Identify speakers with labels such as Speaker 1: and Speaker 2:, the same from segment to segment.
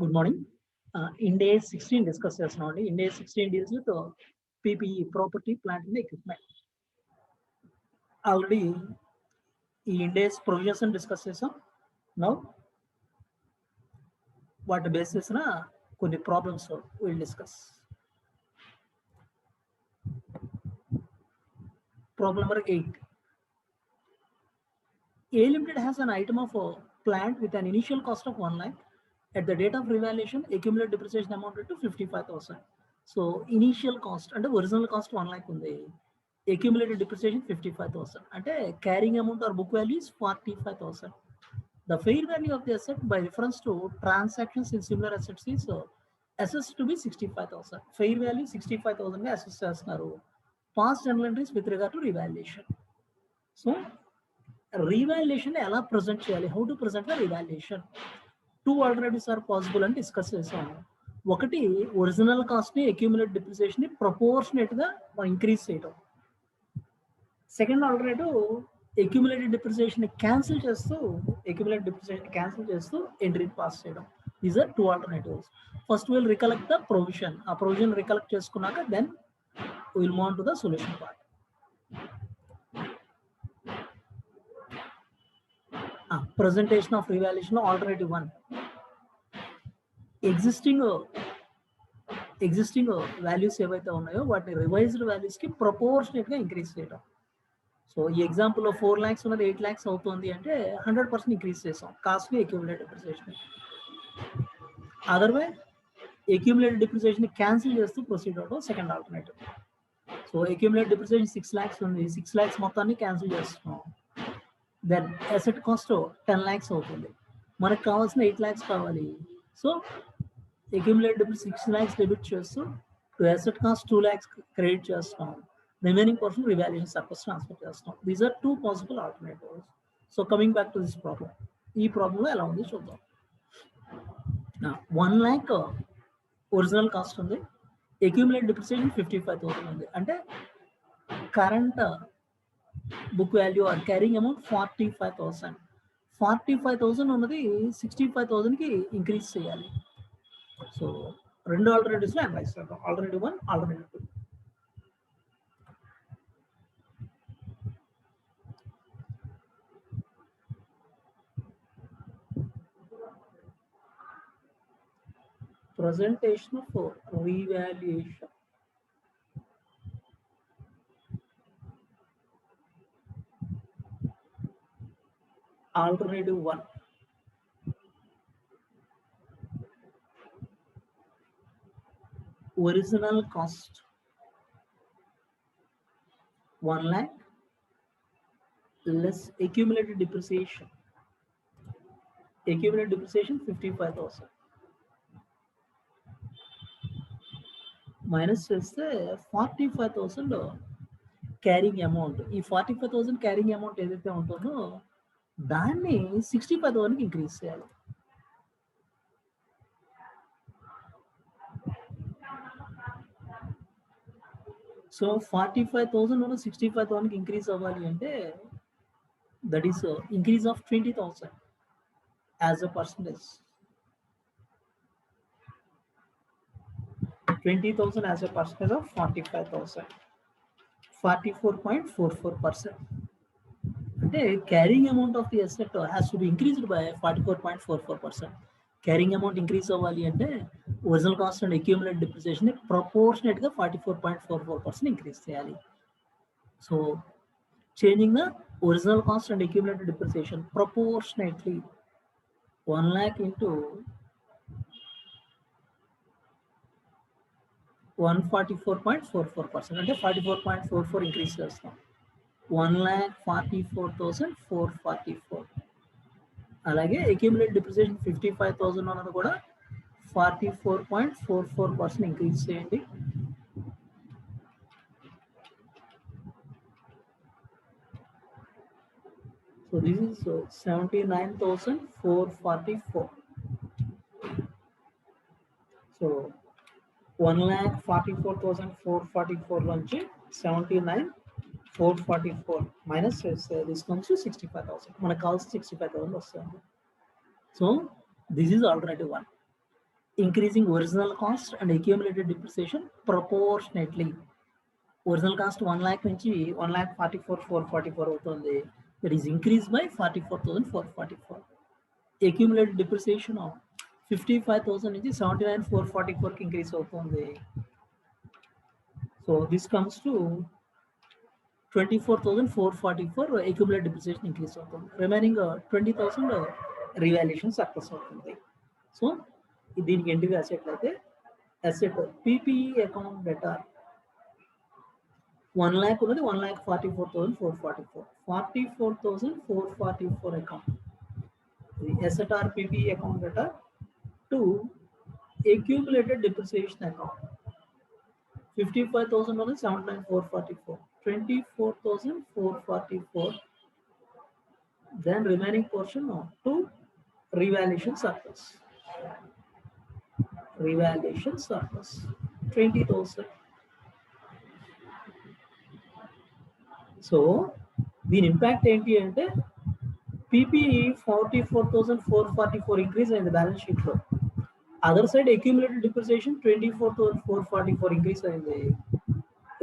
Speaker 1: Good morning. In day 16 discuss చేస్తున్నాం. In day 16 deals with PPE, property, plant and equipment. Already in days provisions and discuss చేసాం. Now వాటి basis నా కొన్ని problems will discuss. Problem number 8. A Limited has an item of plant with an initial cost of 1 lakh. At the date of revaluation, accumulated depreciation amounted to 55,000. So initial cost and the original cost 1 lakh undi. Accumulated depreciation 55,000. And carrying amount or book value is 45,000. The fair value of the asset by reference to transactions in similar assets is assessed to be 65,000. Fair value 65,000 assessed చేస్తున్నారు. Past journal entries with regard to revaluation. So revaluation ఎలా present చేయాలి? How to present the revaluation? Two alternatives are possible and discuss చేసాము. ఒకటి original cost ని accumulate depreciation ని proportionate గా increase చేయడం. Second alternative accumulated depreciation ని cancel చేస్తూ ఎంట్రీ పాస్ చేయడం. These are two alternatives. First will recollect the provision. ఆ ప్రొవిజన్ రికలెక్ట్ చేసుకున్నాక then will move on to the solution part. Presentation of revaluation alternative 1. Existing values ఏవైతే ఉన్నాయో వాటిని revised values కి proportionate గా increase చేయడం. So ఈ ఎగ్జాంపుల్ 4 lakhs ఉన్నది 8 lakhs అవుతుంది అంటే 100% ఇంక్రీజ్ చేసాం కాస్ట్ ని accumulated depreciation. Otherwise accumulated depreciation cancel చేస్తూ ప్రొసీడ్ అవడం second alternative. So accumulated depreciation 6 lakhs ఉంది, 6 lakhs మొత్తాన్ని క్యాన్సిల్ చేస్తున్నాం. దెన్ అసెట్ కాస్ట్ 10 lakhs అవుతుంది, మనకు కావాల్సిన 8 lakhs కావాలి. సో అక్యూములేటెడ్ 6 lakhs డెబిట్ చేస్తూ to asset cost 2 lakhs credit చేస్తాం. Remaining portion revaluation surplus transfer చేస్తాం. These are two possible alternatives. So coming back to this problem. ఈ ప్రాబ్లంలో ఎలా ఉంది చూద్దాం. 1 lakh ఒరిజినల్ కాస్ట్ ఉంది, అక్యూములేటెడ్ డిప్రిసియేషన్ 55,000 ఉంది. అంటే current book value or carrying amount 45,000. 45,000 ఉన్నది 65,000 కి ఇంక్రీజ్ చేయాలి. సో రెండు ఆల్టర్నేటివ్స్ లో అనలైజ్ చేద్దాం. Alternative 1, alternative 2. Presentation of revaluation. Alternative 1. Original cost 1 lakh less accumulated depreciation. Accumulated depreciation 55,000 minus చేస్తే 45,000 క్యారింగ్ అమౌంట్. ఈ 45,000 క్యారింగ్ అమౌంట్ ఏదైతే ఉంటుందో దాన్ని 65,000కి ఇంక్రీజ్ చేయాలి. సో 45,000 నుండి 65,000కి ఇంక్రీజ్ అవ్వాలి అంటే that is increase of 20,000 as a percentage. 20,000 as a percentage of 45,000, 44.44%. అంటే carrying amount of the asset has to be increased by 44.44%. Carrying amount increase అవ్వాలి అంటే original cost and accumulated depreciation ని proportionate గా 44.44% increase చేయాలి. So changing the original cost and accumulated depreciation proportionately 1 lakh into 144.44% అంటే 44.44 increase చేస్తాం. 1,44,444. అలాగే accumulated depreciation 55,000 అన్నది కూడా 44.44% ఇంక్రీజ్ చేయండి. So this is 79,444. సో 1,44,444 నుంచి 79,444 మైనస్ చేస్తే దిస్ కమ్స్ టు 65,000. మనకు కావాల్సిన 65,000 వస్తుంది. So this is alternative 1. increasing original cost and accumulated depreciation proportionately. Original cost 1 lakh నుంచి 1,44,444 అవుతుంది. That is increased by 44,444. Accumulated depreciation of 55,000 నుంచి 79,444 కి ఇంక్రీజ్ అవుతుంది. So this comes to 24,444 accumulated depreciation increase అవుతుంది. Remaining 20,000 revaluation surplus అవుతుంది. So దీనికి entry రాసేట్లయితే asset PPE account debtor 1 lakh ఉన్నది 1,44,444. 44,444 account asset or PPE account data to accumulated depreciation account 55,000 on 79,444, 24,444. Then remaining portion to revaluation surplus. Revaluation surplus 20,000. So దీని impact ఏంటి అంటే PPE 44,444 increase అయింది balance sheet లో. Other side accumulated depreciation 24,444 increase అయింది.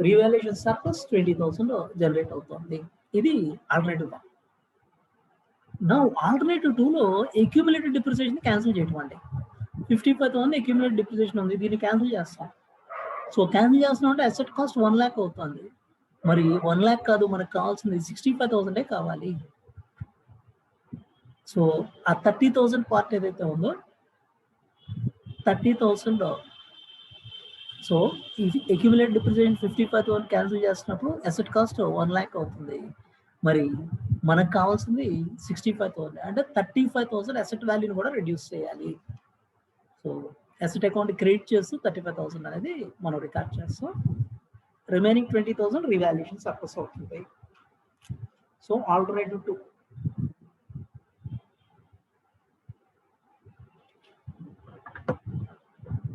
Speaker 1: Revaluation surplus 20,000 generate అవుతుంది. ఇది alternative 1. నా alternative 2లో అక్యూములేటెడ్ డిప్రిసియేషన్ క్యాన్సిల్ చేయటం అండి. 55,000 అక్యూములేటెడ్ డిప్రిసియేషన్ ఉంది, దీన్ని క్యాన్సిల్ చేస్తాం. సో క్యాన్సిల్ చేస్తున్నాం అంటే అసెట్ కాస్ట్ 1 lakh అవుతుంది. మరి 1 lakh కాదు, మనకు కావాల్సింది 65,000 కావాలి. సో ఆ 30,000 పార్ట్ ఏదైతే ఉందో 30,000. సో ఈ అక్యూములేటెడ్ డిప్రిసియేషన్ 55,000 క్యాన్సిల్ చేస్తున్నప్పుడు అసెట్ కాస్ట్ 1 lakh అవుతుంది. మరి మనకు కావాల్సింది 65,000 అంటే 35,000 అసెట్ వాల్యూని కూడా రెడ్యూస్ చేయాలి. సో అసెట్ అకౌంట్ క్రెడిట్ చేస్తూ 35,000 అనేది మనం రికార్డ్ చేస్తాం. రిమైనింగ్ 20,000 రీవాల్యుయేషన్ సర్ప్లస్ అవుతుంది. So alternative 2.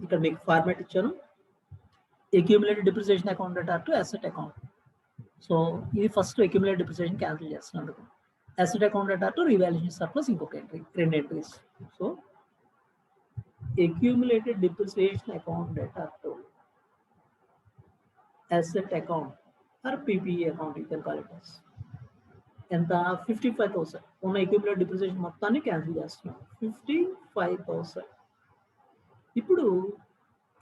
Speaker 1: ఇక్కడ మీకు ఫార్మాట్ ఇచ్చాను. Accumulated depreciation account data to asset account. So ఇది ఫస్ట్ అక్యూములేటెడ్ డిప్రిసియేషన్ క్యాన్సిల్ చేస్తున్నాను. Asset account data to revaluation surplus ఇంకొక entry, 2 entries. So accumulated depreciation account data to asset account or PPE account, you can call it as. ఎంత 55,000 ఉన్న accumulated depreciation మొత్తాన్ని cancel చేస్తున్నాం. 55,000. ఇప్పుడు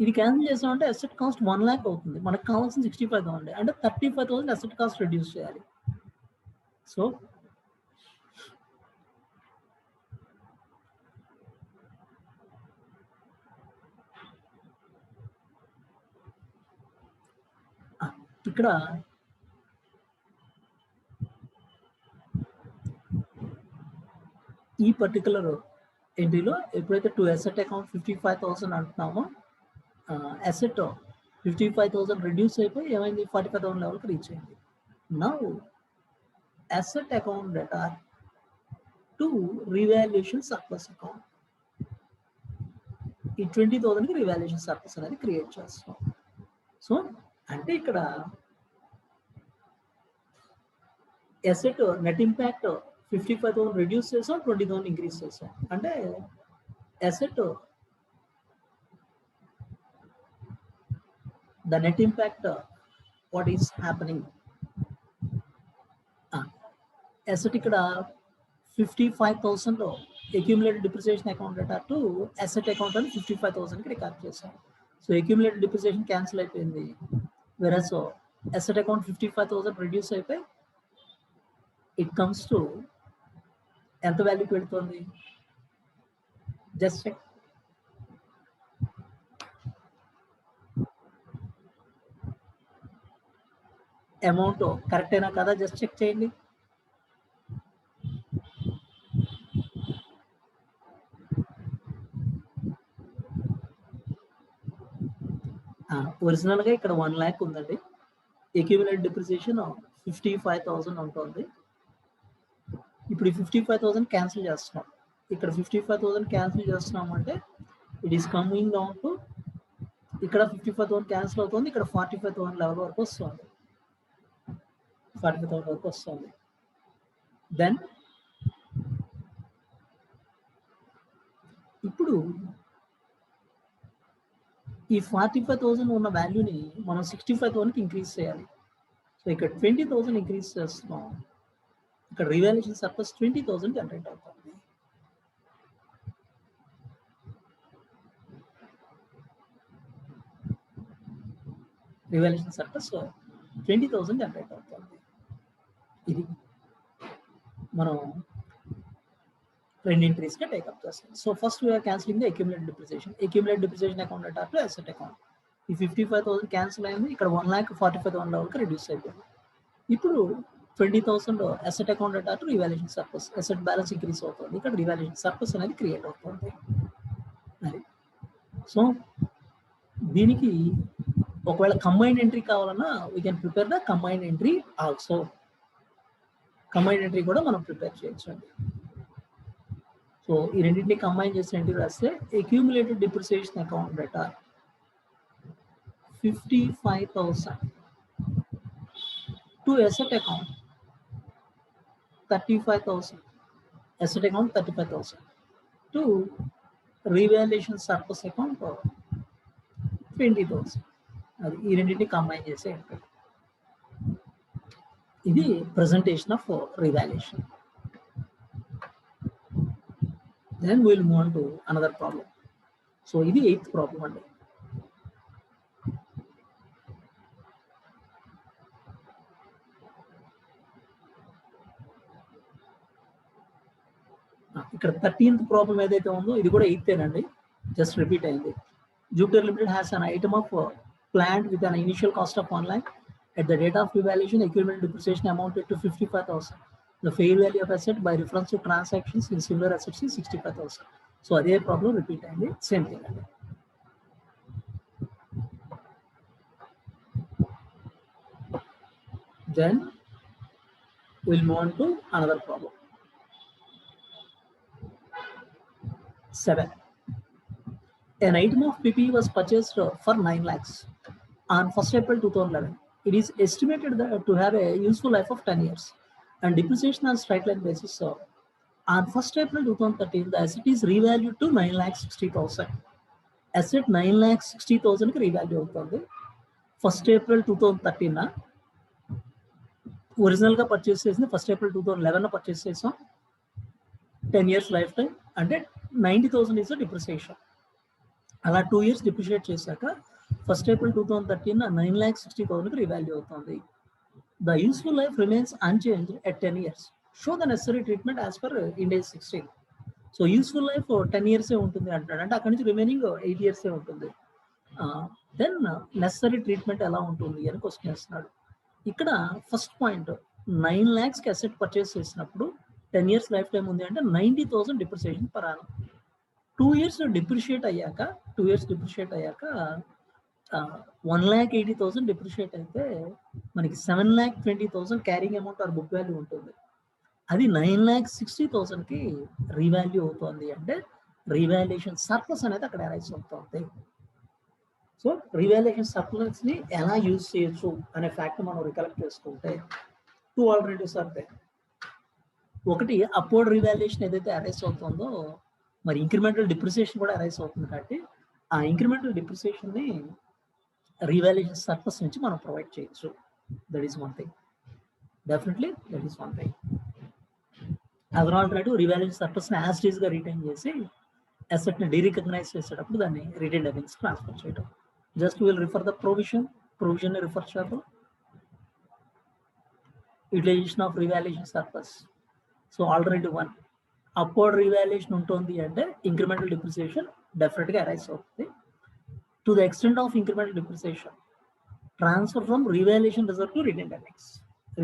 Speaker 1: ఇది cancel చేసామంటే asset cost 1 lakh అవుతుంది. మనకు కావాల్సిన 65,000 అంటే 35,000 అసెట్ కాస్ట్ రెడ్యూస్ చేయాలి. సో ఇక్కడ ఈ పర్టికులర్ ఎంట్రీలో ఎప్పుడైతే టు అసెట్ అకౌంట్ 55,000 అంటున్నామో అసెట్ 55,000 రెడ్యూస్ అయిపోయి ఏమైంది 45,000 లెవెల్కి రీచ్ అయింది. Now asset account data to revaluation surplus account, ఈ 20,000కి రీవాల్యుయేషన్ సర్ప్లస్ అనేది క్రియేట్ చేస్తాం. సో అంటే ఇక్కడ అసెట్ నెట్ ఇంపాక్ట్ 55,000 రెడ్యూస్ చేసాం, 20,000 ఇంక్రీజ్ చేసాం. అంటే asset the net impact, what is happening, asset ఇక్కడ 55,000 accumulated depreciation account data to asset account అని 55,000కి రికార్డ్ చేసాం. సో accumulated depreciation క్యాన్సిల్ అయిపోయింది. whereas asset account 55,000 రెడ్యూస్ అయిపోయి it comes to ఎంత వాల్యూకి వెళ్తుంది, జస్ట్ చెక్. అమౌంట్ కరెక్ట్ అయినా కదా just check చేయండి. ఒరిజినల్గా ఇక్కడ 1 lakh ఉందండి. అక్యూములేటెడ్ డిప్రిసియేషన్ 55,000 ఉంటుంది. ఇప్పుడు 55,000 క్యాన్సిల్ చేస్తున్నాం. ఇక్కడ 55,000 క్యాన్సిల్ చేస్తున్నాం అంటే it is coming down to, ఇక్కడ 55,000 క్యాన్సిల్ అవుతుంది, ఇక్కడ 45,000 లెవెల్ వరకు వస్తుంది. 45,000 వరకు వస్తుంది. దెన్ ఇప్పుడు ఈ 45,000 ఉన్న వాల్యూని మనం 65,000కి ఇంక్రీజ్ చేయాలి. సో ఇక్కడ 20,000 ఇంక్రీజ్ చేస్తున్నాం. ఇక్కడ రివాల్యుయేషన్ సర్ప్లస్ 20,000 జనరేట్ అవుతుంది. రివాల్యుయేషన్ సర్ప్లస్ 20,000 జనరేట్ అవుతుంది. ఇది మనం రెండు ఎంట్రీస్గా టేకప్ చేస్తాం. So first we're cancelling the accumulated depreciation. Accumulated depreciation account data to asset account. ఈ 55,000 క్యాన్సిల్ అయింది. ఇక్కడ 1,45,000 లెవెల్కి రిడ్యూస్ అయిపోయింది. ఇప్పుడు 20,000 asset account data to revaluation surplus. Asset balance increase అవుతుంది. ఇక్కడ రివాల్యుయేషన్ సర్ప్లస్ అనేది క్రియేట్ అవుతుంది. అది సో దీనికి ఒకవేళ కంబైన్డ్ ఎంట్రీ కావాలన్నా we can prepare the combined entry also. Combined entry కూడా మనం ప్రిపేర్ చేయొచ్చు అండి. సో ఈ రెండింటిని కంబైన్ చేసి ఎంట్రీ రాస్తే accumulated depreciation account data 55,000 to asset account 35,000. Asset account 35,000 to revaluation surplus account 20,000. అది ఈ రెండింటిని కంబైన్ చేసే ఎంట్రీ. ఇది presentation of revaluation. Then we will move on to another problem. So ఇది 8th problem అండి. ఇక్కడ 13th ప్రాబ్లం ఏదైతే ఉందో ఇది కూడా 8th అండి, జస్ట్ రిపీట్ అయింది. Jupiter limited has an item of plant with an initial cost of 1 lakh. At the date of revaluation, accumulated depreciation amounted to 55,000. The fair value of asset by reference to transactions in similar assets is 65,000. So అదే problem repeat అయింది, same thing అండి. Then we'll move on to another problem. 7. An item of PPE was purchased for 9 lakhs on 1st April 2011. It is estimated to have a useful life of 10 years and depreciation on straight line basis. So on 1st April 2013, the asset is revalued to 9,60,000. Asset 9,60,000 కి revalue అవుతుంది. 1st April 2013 ఒరిజినల్గా purchase చేసింది 1st April 2011 purchase చేసాం. 10 years life time అంటే 90,000 is depreciation. అలా 2 years depreciate చేశాక 1st April 2013 9,60,000 revalue అవుతుంది. The useful life remains unchanged at 10 years. Show the necessary treatment as per Ind AS 16. So useful life 10 years ఉంటుంది అంటాడు, అంటే అక్కడి నుంచి రిమైనింగ్ 8 years ఉంటుంది. దెన్ నెసరీ ట్రీట్మెంట్ ఎలా ఉంటుంది అని క్వశ్చన్ వేస్తున్నాడు. ఇక్కడ ఫస్ట్ పాయింట్ 9 lakhsకి అసెట్ పర్చేస్ చేసినప్పుడు 10 years లైఫ్ టైం ఉంది అంటే 90,000 depreciation per Yanam. 2 years depreciate అయ్యాక 1,80,000 డిప్రిషియేట్ అయితే మనకి 7,20,000 carrying amount or book value ఉంటుంది. అది 9,60,000కి రీవాల్యూ అవుతుంది అంటే రీవాల్యుయేషన్ సర్ప్లస్ అనేది అక్కడ అరైజ్ అవుతుంది. సో రీవాల్యుయేషన్ సర్ప్లస్ని ఎలా యూజ్ చేయొచ్చు అనే ఫ్యాక్ట్ మనం రికలెక్ట్ చేసుకుంటే 2 ఆల్టర్నేటివ్స్ ఆర్ దేర్. ఒకటి అప్వర్డ్ రీవాల్యుయేషన్ ఏదైతే అరైజ్ అవుతుందో మరి ఇంక్రిమెంటల్ డిప్రిసియేషన్ కూడా అరైజ్ అవుతుంది కాబట్టి ఆ ఇంక్రిమెంటల్ డిప్రిసియేషన్ని రీవాల్యుయేషన్ సర్ప్లస్ నుంచి మనం ప్రొవైడ్ చేయొచ్చు. That is one thing, definitely that is one thing. Other alternative revaluation సర్ప్లస్ని యాజ్ ఇట్ ఈస్గా రిటైన్ చేసి అసెట్ని డీరికగ్నైజ్ చేసేటప్పుడు దాన్ని రిటైన్డ్ ఎర్నింగ్స్ ట్రాన్స్ఫర్ చేయడం. జస్ట్ విల్ రిఫర్ ద ప్రొవిజన్ని రిఫర్ చేద్దాం. Utilisation of revaluation surplus. So alternative 1 upward revaluation ఉంటుంది అంటే ఇంక్రిమెంటల్ డిప్రిసియేషన్ డెఫినెట్గా అరైజ్ అవుతుంది. To the extent of incremental depreciation transfer from revaluation reserve to retained earnings.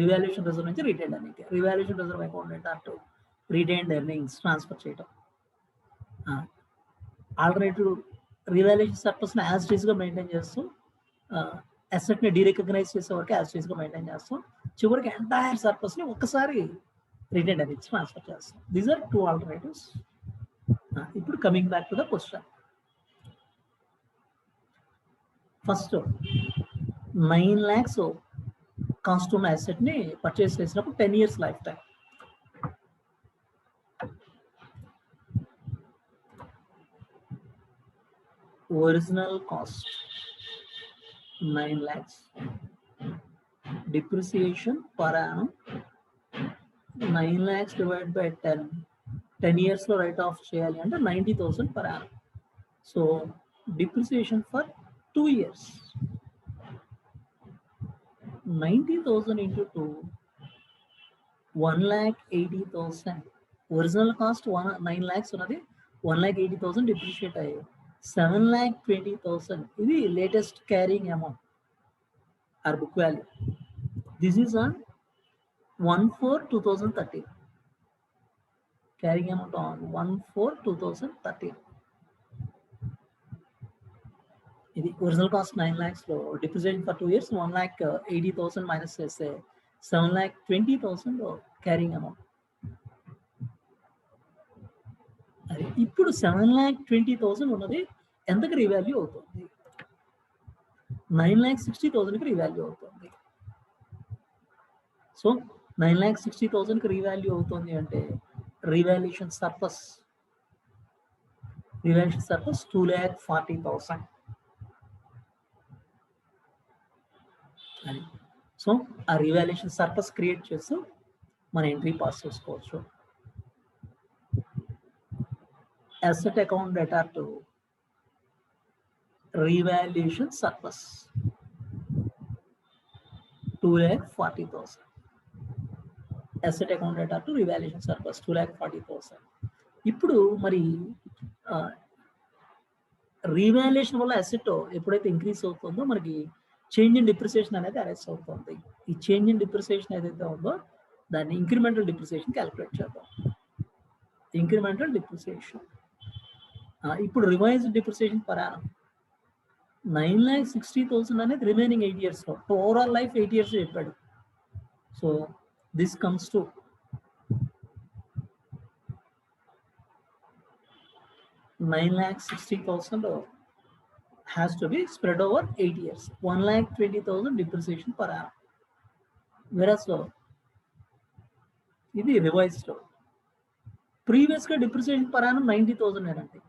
Speaker 1: Revaluation reserve నుంచి retained earning, revaluation reserve account data to retained earnings transfer చేయడం. Alternative revaluation సర్ప్లస్ని as it ఈస్గా maintain చేస్తూ అసెట్ని డీరికగ్నైజ్ చేసే వరకు as it ఈస్గా maintain చేస్తాం. చివరికి ఎంటైర్ సర్ప్లస్ని ఒక్కసారి రిటైన్డ్ ఎర్నింగ్స్ ట్రాన్స్ఫర్ చేస్తాం. These are 2 alternatives. ఇప్పుడు coming back to the question. First 9 lakhs cost ఉన్న అసెట్ని పర్చేస్ చేసినప్పుడు 10 years life time. Original cost 9 lakhs. Depreciation per annum 9 lakhs divided by 10. 10 years లో రైట్ ఆఫ్ చేయాలి అంటే 90,000 per annum. So depreciation for 2 years. 90,000 into 2, 1,80,000. Original cost 9 lakhs ఉన్నది 1,80,000 depreciate అయ్యాయి. 7,20,000 ఇది latest carrying amount or book value. This is on 1/4/2013. Carrying amount on 1/4/2013. ఇది original cost 9 lakhs లో depreciation for 2 years 1,80,000 minus చేస్తే 7,20,000 carrying amount. అది ఇప్పుడు 7,20,000 ఉన్నది ఎంతకి రీవాల్యూ అవుతుంది? 9,60,000కి రీవాల్యూ అవుతుంది. సో 9,60,000కి రీవాల్యూ అవుతుంది అంటే రివాల్యూషన్ సర్ప్లస్ 2,40,000. అది సో ఆ రివాల్యూషన్ సర్ప్లస్ క్రియేట్ చేస్తూ మన ఎంట్రీ పాస్ చేసుకోవచ్చు. Asset account data to revaluation surplus 2,40,000. Asset account data to revaluation surplus 2,40,000. ఇప్పుడు మరి రీవాల్యుయేషన్ వల్ల అసెట్ ఎప్పుడైతే ఇంక్రీజ్ అవుతుందో మనకి చేంజ్ ఇన్ డిప్రిసియేషన్ అనేది అరెస్ట్ అవుతుంది. ఈ చేంజ్ ఇన్ డిప్రిసియేషన్ ఏదైతే ఉందో దాన్ని ఇంక్రిమెంటల్ డిప్రిసియేషన్ క్యాలిక్యులేట్ చేద్దాం. ఇంక్రిమెంటల్ డిప్రిసియేషన్ ఇప్పుడు రివైజ్డ్ డిప్రిసియేషన్ పర్ యానం 9,60,000 అనేది రిమైనింగ్ 8 years లో ఓవరాల్ లైఫ్ 8 years చెప్పాడు. So this comes to 9,60,000 has to be spread over 8 years. 1,20,000 depreciation per annum. Whereas ఇది రివైజ్డ్ లో ప్రీవియస్ గా డిప్రిసియేషన్ పర్ యానం 90,000 అండి.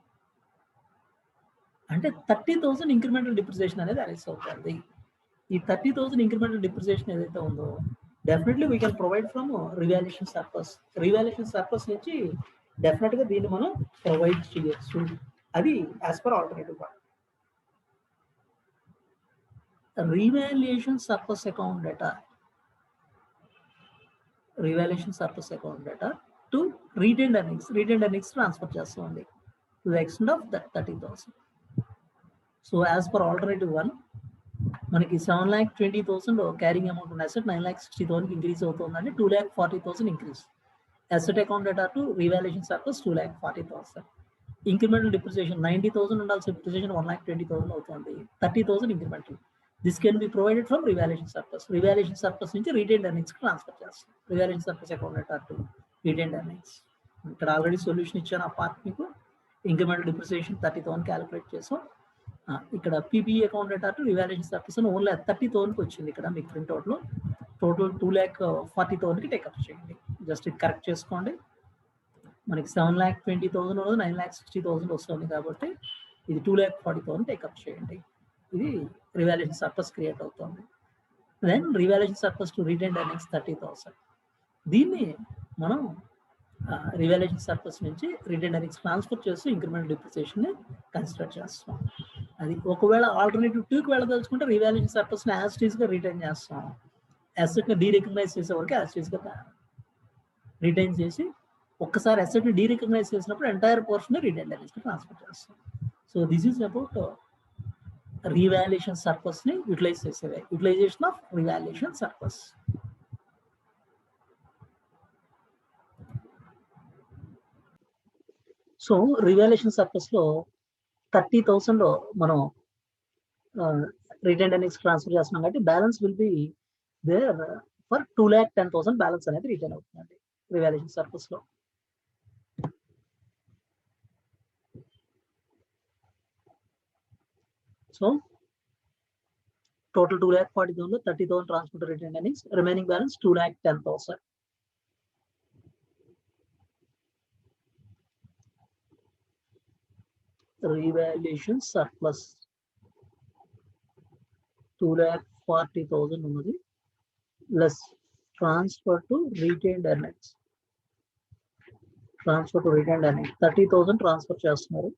Speaker 1: అంటే 30,000 ఇంక్రిమెంటల్ డిప్రిసియేషన్ అనేది అరెస్ట్ అవుతుంది. ఈ 30,000 ఇంక్రిమెంటల్ డిప్రిసియేషన్ ఏదైతే ఉందో definitely we can provide from revaluation surplus. Revaluation surplus నుంచి డెఫినెట్ గా దీన్ని మనం ప్రొవైడ్ చేయొచ్చు. అది as per alternative one. Revaluation surplus account data to retained earnings transfer చేస్తుంది to the extent of that 30,000. So as per alternative one మనకి 7,20,000 carrying amount ఉన్న asset 9,60,000 increase అవుతుందంటే 2,40,000 increase. Asset account data to revaluation surplus 2,40,000. Incremental depreciation 90,000 ఉండాల్సిన depreciation 1,20,000 అవుతుంది. 30,000 incremental. This can be provided from revaluation surplus. Revaluation surplus నుంచి retained earnings transfer చేస్తాం. Revaluation surplus account data to retained earnings. ఇక్కడ already solution ఇచ్చాను ఆ part మీకు. Incremental depreciation 30,000 calculate చేసాం. ఇక్కడ PPE account data to revaluation surplus only 30,000కి వచ్చింది. ఇక్కడ మీకు ప్రింట్అవుట్ లో టోటల్ 2,40,000కి టేకప్ చేయండి. జస్ట్ ఇది కరెక్ట్ చేసుకోండి. మనకి 7,20,000 ఉన్నది 9,60,000 వస్తుంది కాబట్టి ఇది 2,40,000 టేకప్ చేయండి. ఇది రివాల్యుయేషన్ సర్ప్లస్ క్రియేట్ అవుతుంది. Then revaluation surplus to retained earnings 30,000. దీన్ని మనం రివాల్యుయేషన్ సర్ప్లస్ నుంచి రిటైన్డ్ ఎర్నింగ్స్ ట్రాన్స్ఫర్ చేస్తూ ఇంక్రిమెంటల్ డిప్రిసియేషన్ ని కన్సిడర్ చేస్తాం. అది ఒకవేళ ఆల్టర్నేటివ్ 2కి వెళ్ళదలుచుకుంటే రివాల్యుయేషన్ సర్ప్లస్ ని యాజ్ టీజ్ గా రిటైన్ చేస్తాం. అసెట్ ని డీరికగ్నైజ్ చేసే వరకు యాజ్ టీజ్ గా రిటైన్ చేసి ఒక్కసారి అసెట్ ని డీరికగ్నైజ్ చేసినప్పుడు ఎంటైర్ పోర్షన్ రిటైన్డ్ ఎర్నింగ్స్ కి ట్రాన్స్ఫర్ చేస్తాం. So this is about revaluation surplus ని యూటిలైజ్ చేసేవే. Utilisation of revaluation surplus. So revaluation surplus లో 30,000 మనం రిటైన్డ్ ఎర్నింగ్స్ ట్రాన్స్ఫర్ చేస్తున్నాం కాబట్టి balance will be there for 2,10,000 balance అనేది రిటైన్ అవుతుందండి రివాల్యుయేషన్ సర్ప్లస్ లో. So total 2,40,000 30,000 transfer retained earnings, remaining balance 2,10,000. revaluation surplus 2,40,000 ఉన్నది less transfer to retained earnings. Transfer to retained earnings 30,000 transfer చేస్తున్నారు.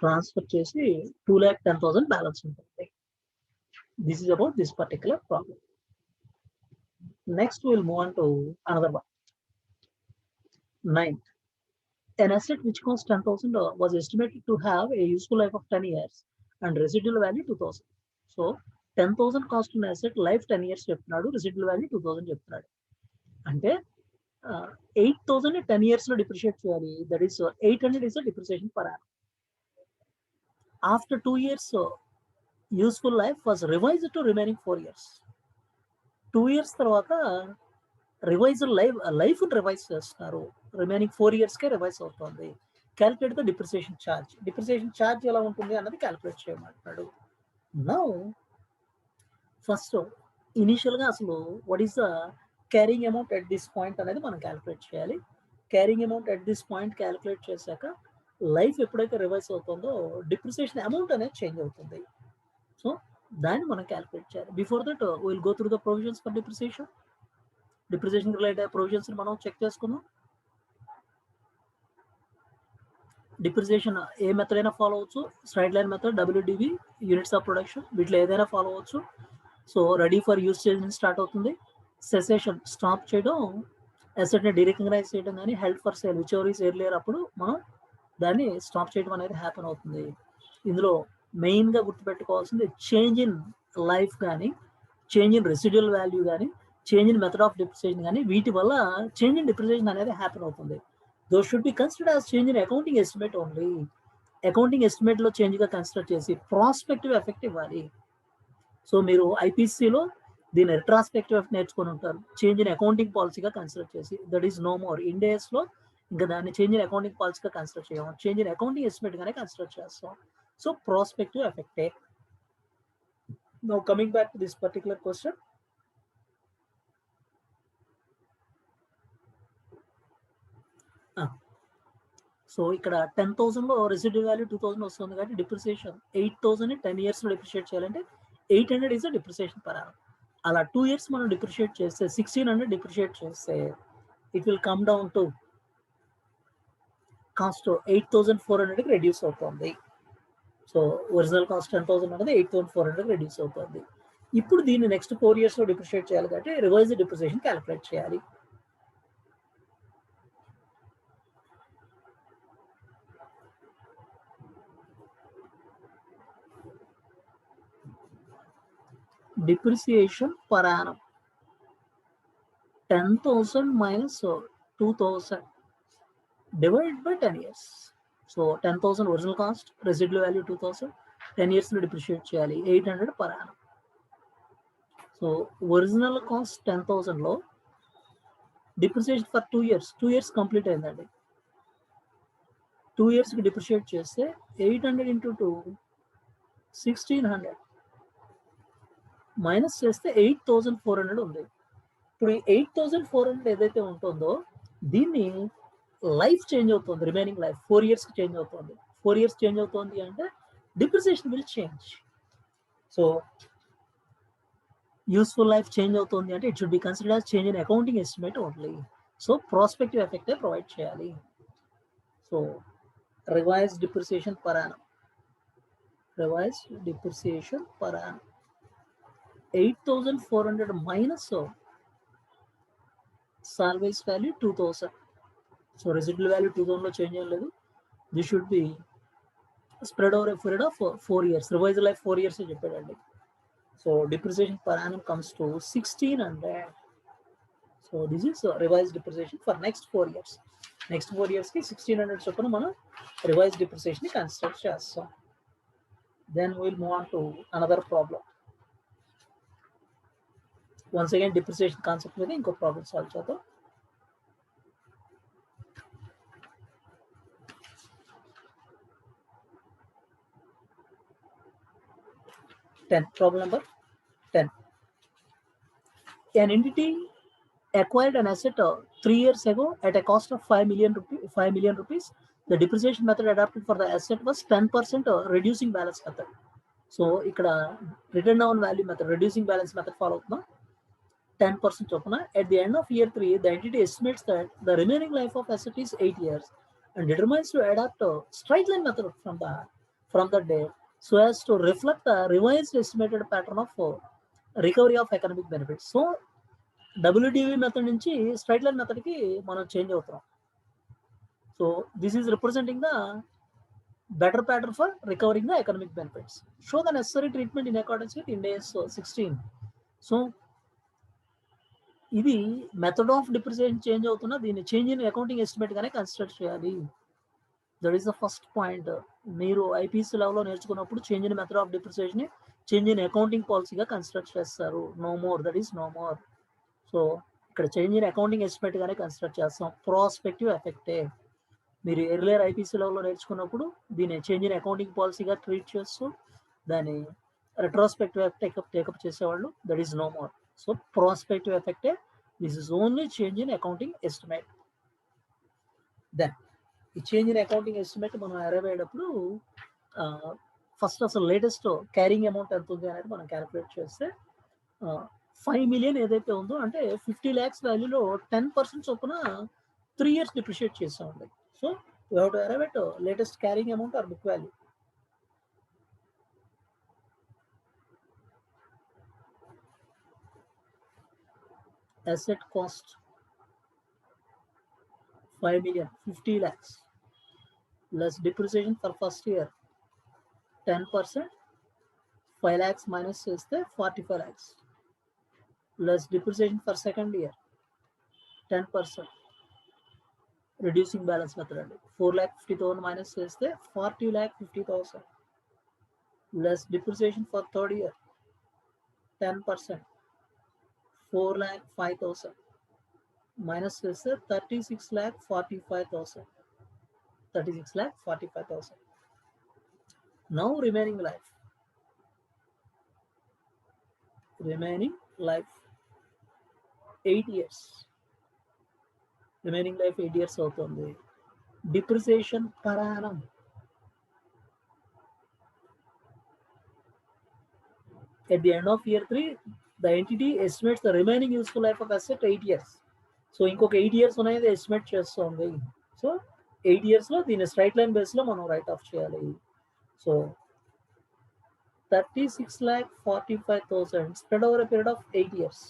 Speaker 1: Transfer చేసి 2,10,000 balance ఉంటుంది. This is about this particular problem. Next will move on to another one. 9th, an asset which cost 10,000 was estimated to have a useful life of 10 years and residual value 2,000. So 10,000 cost ఉన్న asset life 10 years చెప్తున్నాడు, residual value 2,000 చెప్తున్నాడు. అంటే 8,000 10 years లో depreciate చేయాలి. That is 800 is the depreciation per annum. After 2 years, useful life was revised to remaining 4 years. 2 years తర్వాత revise life revise చేస్తున్నారు. Remaining 4 years కే revise అవుతుంది. Calculate the depreciation charge. Depreciation charge ఎలా ఉంటుంది అన్నది calculate చేయమంటున్నాడు. Now first ఇనిషియల్గా అసలు what is the carrying amount at this point అనేది మనం క్యాల్కులేట్ చేయాలి. Carrying amount at this point calculate చేశాక లైఫ్ ఎప్పుడైతే రివైజ్ అవుతుందో డిప్రిసియేషన్ అమౌంట్ అనేది చేంజ్ అవుతుంది. సో దాన్ని మనం క్యాల్కులేట్ చేయాలి. Before that will go through the provisions for depreciation. Depreciation related provisions మనం చెక్ చేసుకుందాం. డిప్రిసియేషన్ ఏ మెథడ్ అయినా ఫాలో అవచ్చు. Straight line method, WDV, units of production, వీటిలో ఏదైనా ఫాలో అవచ్చు. సో రెడీ ఫర్ యూస్ చేసి స్టార్ట్ అవుతుంది. సెసేషన్ స్టాప్ చేయడం, అసెట్ని డీరికగ్నైజ్ చేయడం కానీ held for sale which ever is earlier అప్పుడు మనం దాన్ని స్టాప్ చేయడం అనేది హ్యాపెన్ అవుతుంది. ఇందులో మెయిన్గా గుర్తుపెట్టుకోవాల్సింది చేంజ్ ఇన్ లైఫ్ కానీ, చేంజ్ ఇన్ రెసిడ్యువల్ వాల్యూ కానీ, change in method of depreciation కానీ వీటి వల్ల చేంజ్ ఇన్ డిప్రిసియేషన్ అనేది హ్యాపెన్ అవుతుంది. Though should be considered as change in accounting estimate only. Accounting ఎస్టిమేట్లో చేంజ్గా కన్సిడర్ చేసి ప్రాస్పెక్టివ్ ఎఫెక్ట్ ఇవ్వాలి. సో మీరు ఐపీసీలో దీన్ని రెట్రాస్పెక్టివ్ నేర్చుకొని ఉంటారు. చేంజ్ ఇన్ అకౌంటింగ్ పాలసీగా కన్సిడర్ చేసి, దట్ ఈస్ నో మోర్. ఇండియాస్లో ఇంకా దాన్ని చేంజ్ ఇన్ అకౌంటింగ్ పాలసీగా కన్సిడర్ చేయము, చేంజ్ ఇన్ అకౌంటింగ్ ఎస్టిమేట్ గానే కన్సిడర్ చేస్తాం. సో ప్రాస్పెక్టివ్ ఎఫెక్టే. Now coming back to this particular question. So ఇక్కడ 10,000లో రెసిడ్యువల్ వాల్యూ 2,000 వస్తుంది కాబట్టి డిప్రిసియేషన్ 8,000 10 years లో డిప్రిషియేట్ చేయాలంటే 800 is the depreciation per annum. అలా 2 years మనం డిప్రిషియేట్ చేస్తే 1,600 డిప్రిషియేట్ చేస్తే it will come down to cost 8,400కి రెడ్యూస్ అవుతుంది. సో ఒరిజినల్ కాస్ట్ 10,000 అనేది 8,400కి రెడ్యూస్ అవుతుంది. ఇప్పుడు దీన్ని నెక్స్ట్ 4 years లో డిప్రిషియేట్ చేయాలి కాబట్టి రివైజ్ డిప్రిసియేషన్ క్యాలిక్యులేట్ చేయాలి. Depreciation per annum 10,000 minus 2,000 divided by 10 years. So 10,000 original cost, residual value 2,000, 10 years లో depreciate చేయాలి 800 per annum. So original cost 10,000 లో depreciation for 2 years, 2 years complete అయిందండి. 2 years కి depreciate చేస్తే 800 into 2 1,600 మైనస్ చేస్తే 8,400 ఉంది. ఇప్పుడు 8,400 ఏదైతే ఉంటుందో దీన్ని లైఫ్ చేంజ్ అవుతుంది, రిమైనింగ్ లైఫ్ 4 years కి చేంజ్ అవుతుంది. 4 years చేంజ్ అవుతుంది అంటే depreciation will change. So useful life change అవుతుంది అంటే it should be considered as change in accounting estimate only. So prospective ఎఫెక్టే ప్రొవైడ్ చేయాలి. So revise depreciation per annum, revise depreciation per annum 8,400 minus salvage value 2,000. So residual value 2,000 లో change అవ్వలేదు. This should be spread over a period of 4 years. Revised life 4 years చెప్పాడండి. So depreciation per annum comes to 1,600. So this is revised depreciation for next 4 years. Next 4 years కి 1,600 చొప్పున మనం revised depreciation ని consider చేస్తాం. Then we'll move on to another problem. Once again depreciation concept మీద ఇంకో problem solve చేద్దాం. Problem number 10. An entity acquired an asset 3 years ago at a cost of 5 million rupees The depreciation method adopted for the asset was 10% reducing balance method. So ఇక్కడ written down value method, reducing balance method follow అవుతుందా 10% చొప్పున. At the end of year 3, the entity estimates that the remaining life of asset is 8 years and determines to adopt a straight line method from the date so as to reflect the revised estimated pattern of recovery of economic benefits. So WDV method నుంచి straight line method కి మనం change అవుతున్నాం. So this is representing the better pattern for recovering the economic benefits. Show the necessary treatment in accordance with Ind AS 16. So ఇది method of depreciation change అవుతున్నా దీన్ని change in accounting estimate గానే consider చేయాలి. That is the first point. మీరు IPC లెవెల్లో నేర్చుకున్నప్పుడు change in method of depreciation change in accounting పాలసీగా consider చేస్తారు. No more, that is no more. So ఇక్కడ చేంజ్ ఇన్ అకౌంటింగ్ ఎస్టిమేట్ గానే consider చేస్తాం. ప్రాస్పెక్టివ్ ఎఫెక్టే. మీరు ఎర్లియర్ ఐపీసీ లెవెల్లో నేర్చుకున్నప్పుడు దీన్ని చేంజ్ ఇన్ అకౌంటింగ్ పాలసీగా ట్రీట్ చేస్తూ దాన్ని రెట్రోస్పెక్టివ్ టేకప్ చేసేవాళ్ళు. That is no more. So prospective ఎఫెక్టే. This is only change in accounting estimate. Then ఈ చేంజ్ ఇన్ అకౌంటింగ్ ఎస్టిమేట్ మనం అరైవ్ అయ్యేటప్పుడు ఫస్ట్ అసలు లేటెస్ట్ క్యారింగ్ అమౌంట్ ఎంత ఉంది అనేది మనం క్యాలిక్యులేట్ చేస్తే 5 million ఏదైతే ఉందో అంటే 50 lakhs వాల్యూలో 10% చొప్పున 3 years డిప్రిషియేట్ చేస్తూ ఉంది. So we have to arrive at latest carrying amount or book value. Asset cost 5 million, 50 lakhs less depreciation for first year 10%, 5 lakhs minus చేస్తే 45 lakhs less depreciation for second year 10%, reducing balance method అండి. 4,50,000 minus చేస్తే 40,50,000 less depreciation for third year 10%, 4,05,000 minus చేస్తే 36,45,000. 36,45,000. Now remaining life 8 years. Remaining life 8 years అవుతుంది. Depreciation per annum at the end of year 3, the entity estimates the remaining useful life of asset 8 years. So ఇంకొక 8 years అనేది estimate చేస్తుంది. So 8 yearsలో దీన్ని straight line బేస్లో మనం right of చేయాలి. So 36,45,000 spread over a period of 8 years.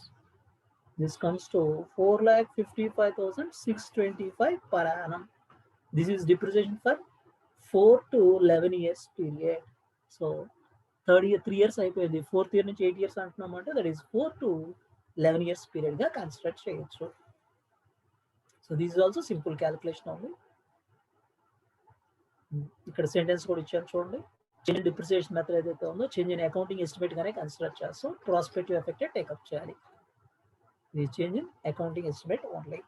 Speaker 1: This comes to 4,55,625 per annum. This is depreciation for 4 to 11 years period. So third year 3 years అయిపోయింది. Fourth year నుంచి 8 years అంటున్నామంటే that is 4 to 11 years period గా consider చేయొచ్చు. So this is also simple calculation only. ఇక్కడ sentence కూడా ఇచ్చాను చూడండి. Change in depreciation method ఏదైతే ఉందో చేంజ్ ఇన్ అకౌంటింగ్ ఎస్టిమేట్ గానే కన్సిడర్ చేస్తాం. ప్రాస్పెక్టివ్ ఎఫెక్ట్ టేకప్ చేయాలి. ఇది change in accounting estimate only.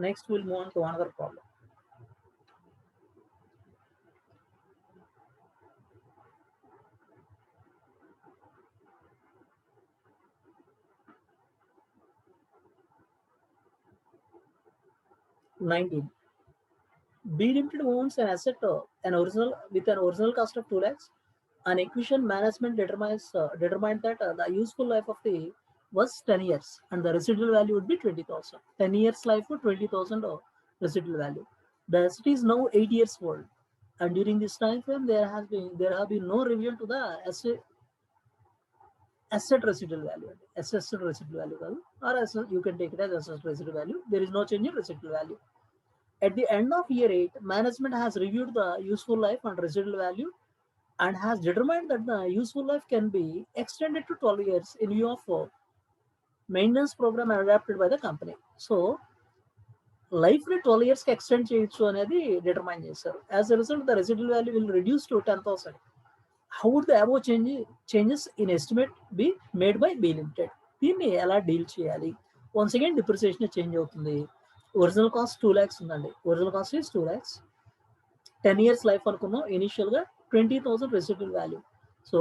Speaker 1: Next will move on to another problem. B Limited owns an asset with an original cost of 2 lakhs. An acquisition management determined that the useful life of the was 10 years and the residual value would be 20,000. 10 years life for 20,000 residual value. The asset is now 8 years old, and during this time frame there have been no revision to the asset residual value. Assessed residual value, or you can take it as assessed residual value. There is no change in residual value. At the end of year 8, management has reviewed the useful life and residual value and has determined that the useful life can be extended to 12 years in view of maintenance program adopted by the company. So, life ni 12 years ki extend cheyochu anedi determine chesaru. As a result, the residual value will reduce to 10,000. How would the above changes in estimate be made by B Limited? దీన్ని ఎలా deal చేయాలి? Once again, depreciation change అవుతుంది. Original cost 2 lakhs ఉందండి. Original cost is 2 lakhs. 10 years life అనుకున్నాం. ఇనిషియల్గా 20,000 residual value. So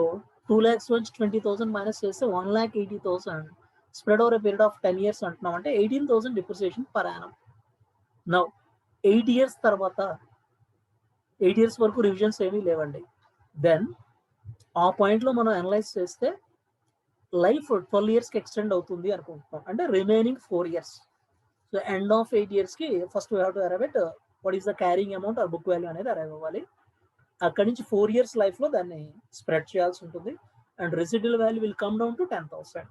Speaker 1: 2 lakhs నుంచి 20,000 minus చేస్తే 1,80,000 spread over period of 10 years అంటున్నాం అంటే 18,000 depreciation per Yanam. Now 8 years తర్వాత 8 years వరకు రివిజన్స్ ఏమీ లేవండి. దెన్ ఆ పాయింట్లో మనం అనలైజ్ చేస్తే లైఫ్ 12 yearsకి ఎక్స్టెండ్ అవుతుంది అనుకుంటున్నాం. అంటే remaining 4 years. So end of 8 yearsకి first we have to arrive at what is the carrying amount or book value అనేది అరైవ్ అవ్వాలి. అక్కడి నుంచి 4 years లైఫ్లో దాన్ని స్ప్రెడ్ చేయాల్సి ఉంటుంది. And residual value will come down to 10,000.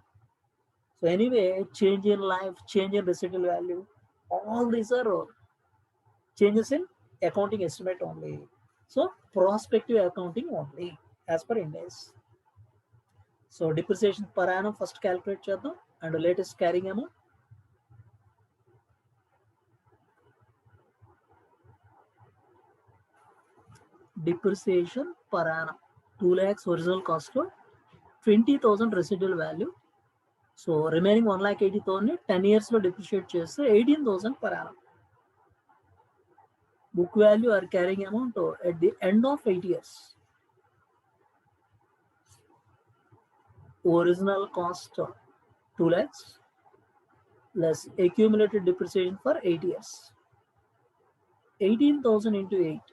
Speaker 1: So anyway change in life, change in residual value, all these are changes in accounting estimate only. So prospective accounting only as per Ind AS. So depreciation per annum first calculate చేద్దాం and latest carrying amount. Depreciation per annum 2 lakhs original cost లో 20,000 residual value. So remaining 1,80,000 10 years లో depreciate చేస్తే 18,000 per annum. Book value or carrying amount at the end of 8 years. Original cost 2 lakhs less accumulated depreciation for 8 years. 18,000 into 8.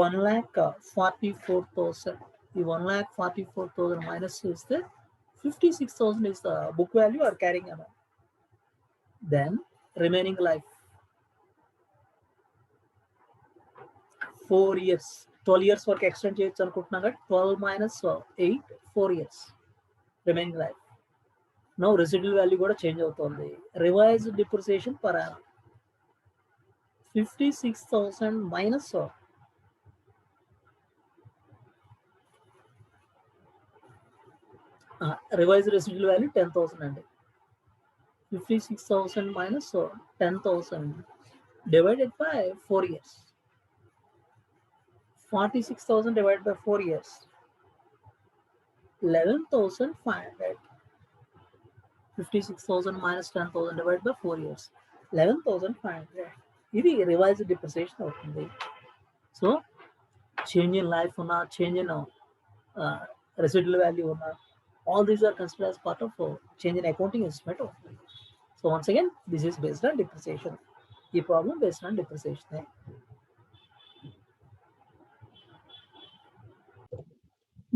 Speaker 1: 1,44,000. The 1,44,000 minus is the 56,000 is the book value or carrying amount. Then remaining life 4 years. 12 years వరకు extend చేయొచ్చు అనుకుంటున్నాం కదా. 12 minus 8, 4 years remaining life. Now residual value కూడా change అవుతుంది. Revised depreciation per annum 56,000 minus revised residual value 10,000 అండి. 56,000 minus 10,000 divided by 4 years. 46,000 divided by 4 years. 11,500. 56,000 minus 10,000 divided by 4 years. 11,500. ఇది revised depreciation అవుతుంది. So change in life ఉన్న, change in residual value ఉన్న, all these are considered as part of change in accounting estimate only. So once again, this is based on depreciation. The problem based on depreciation.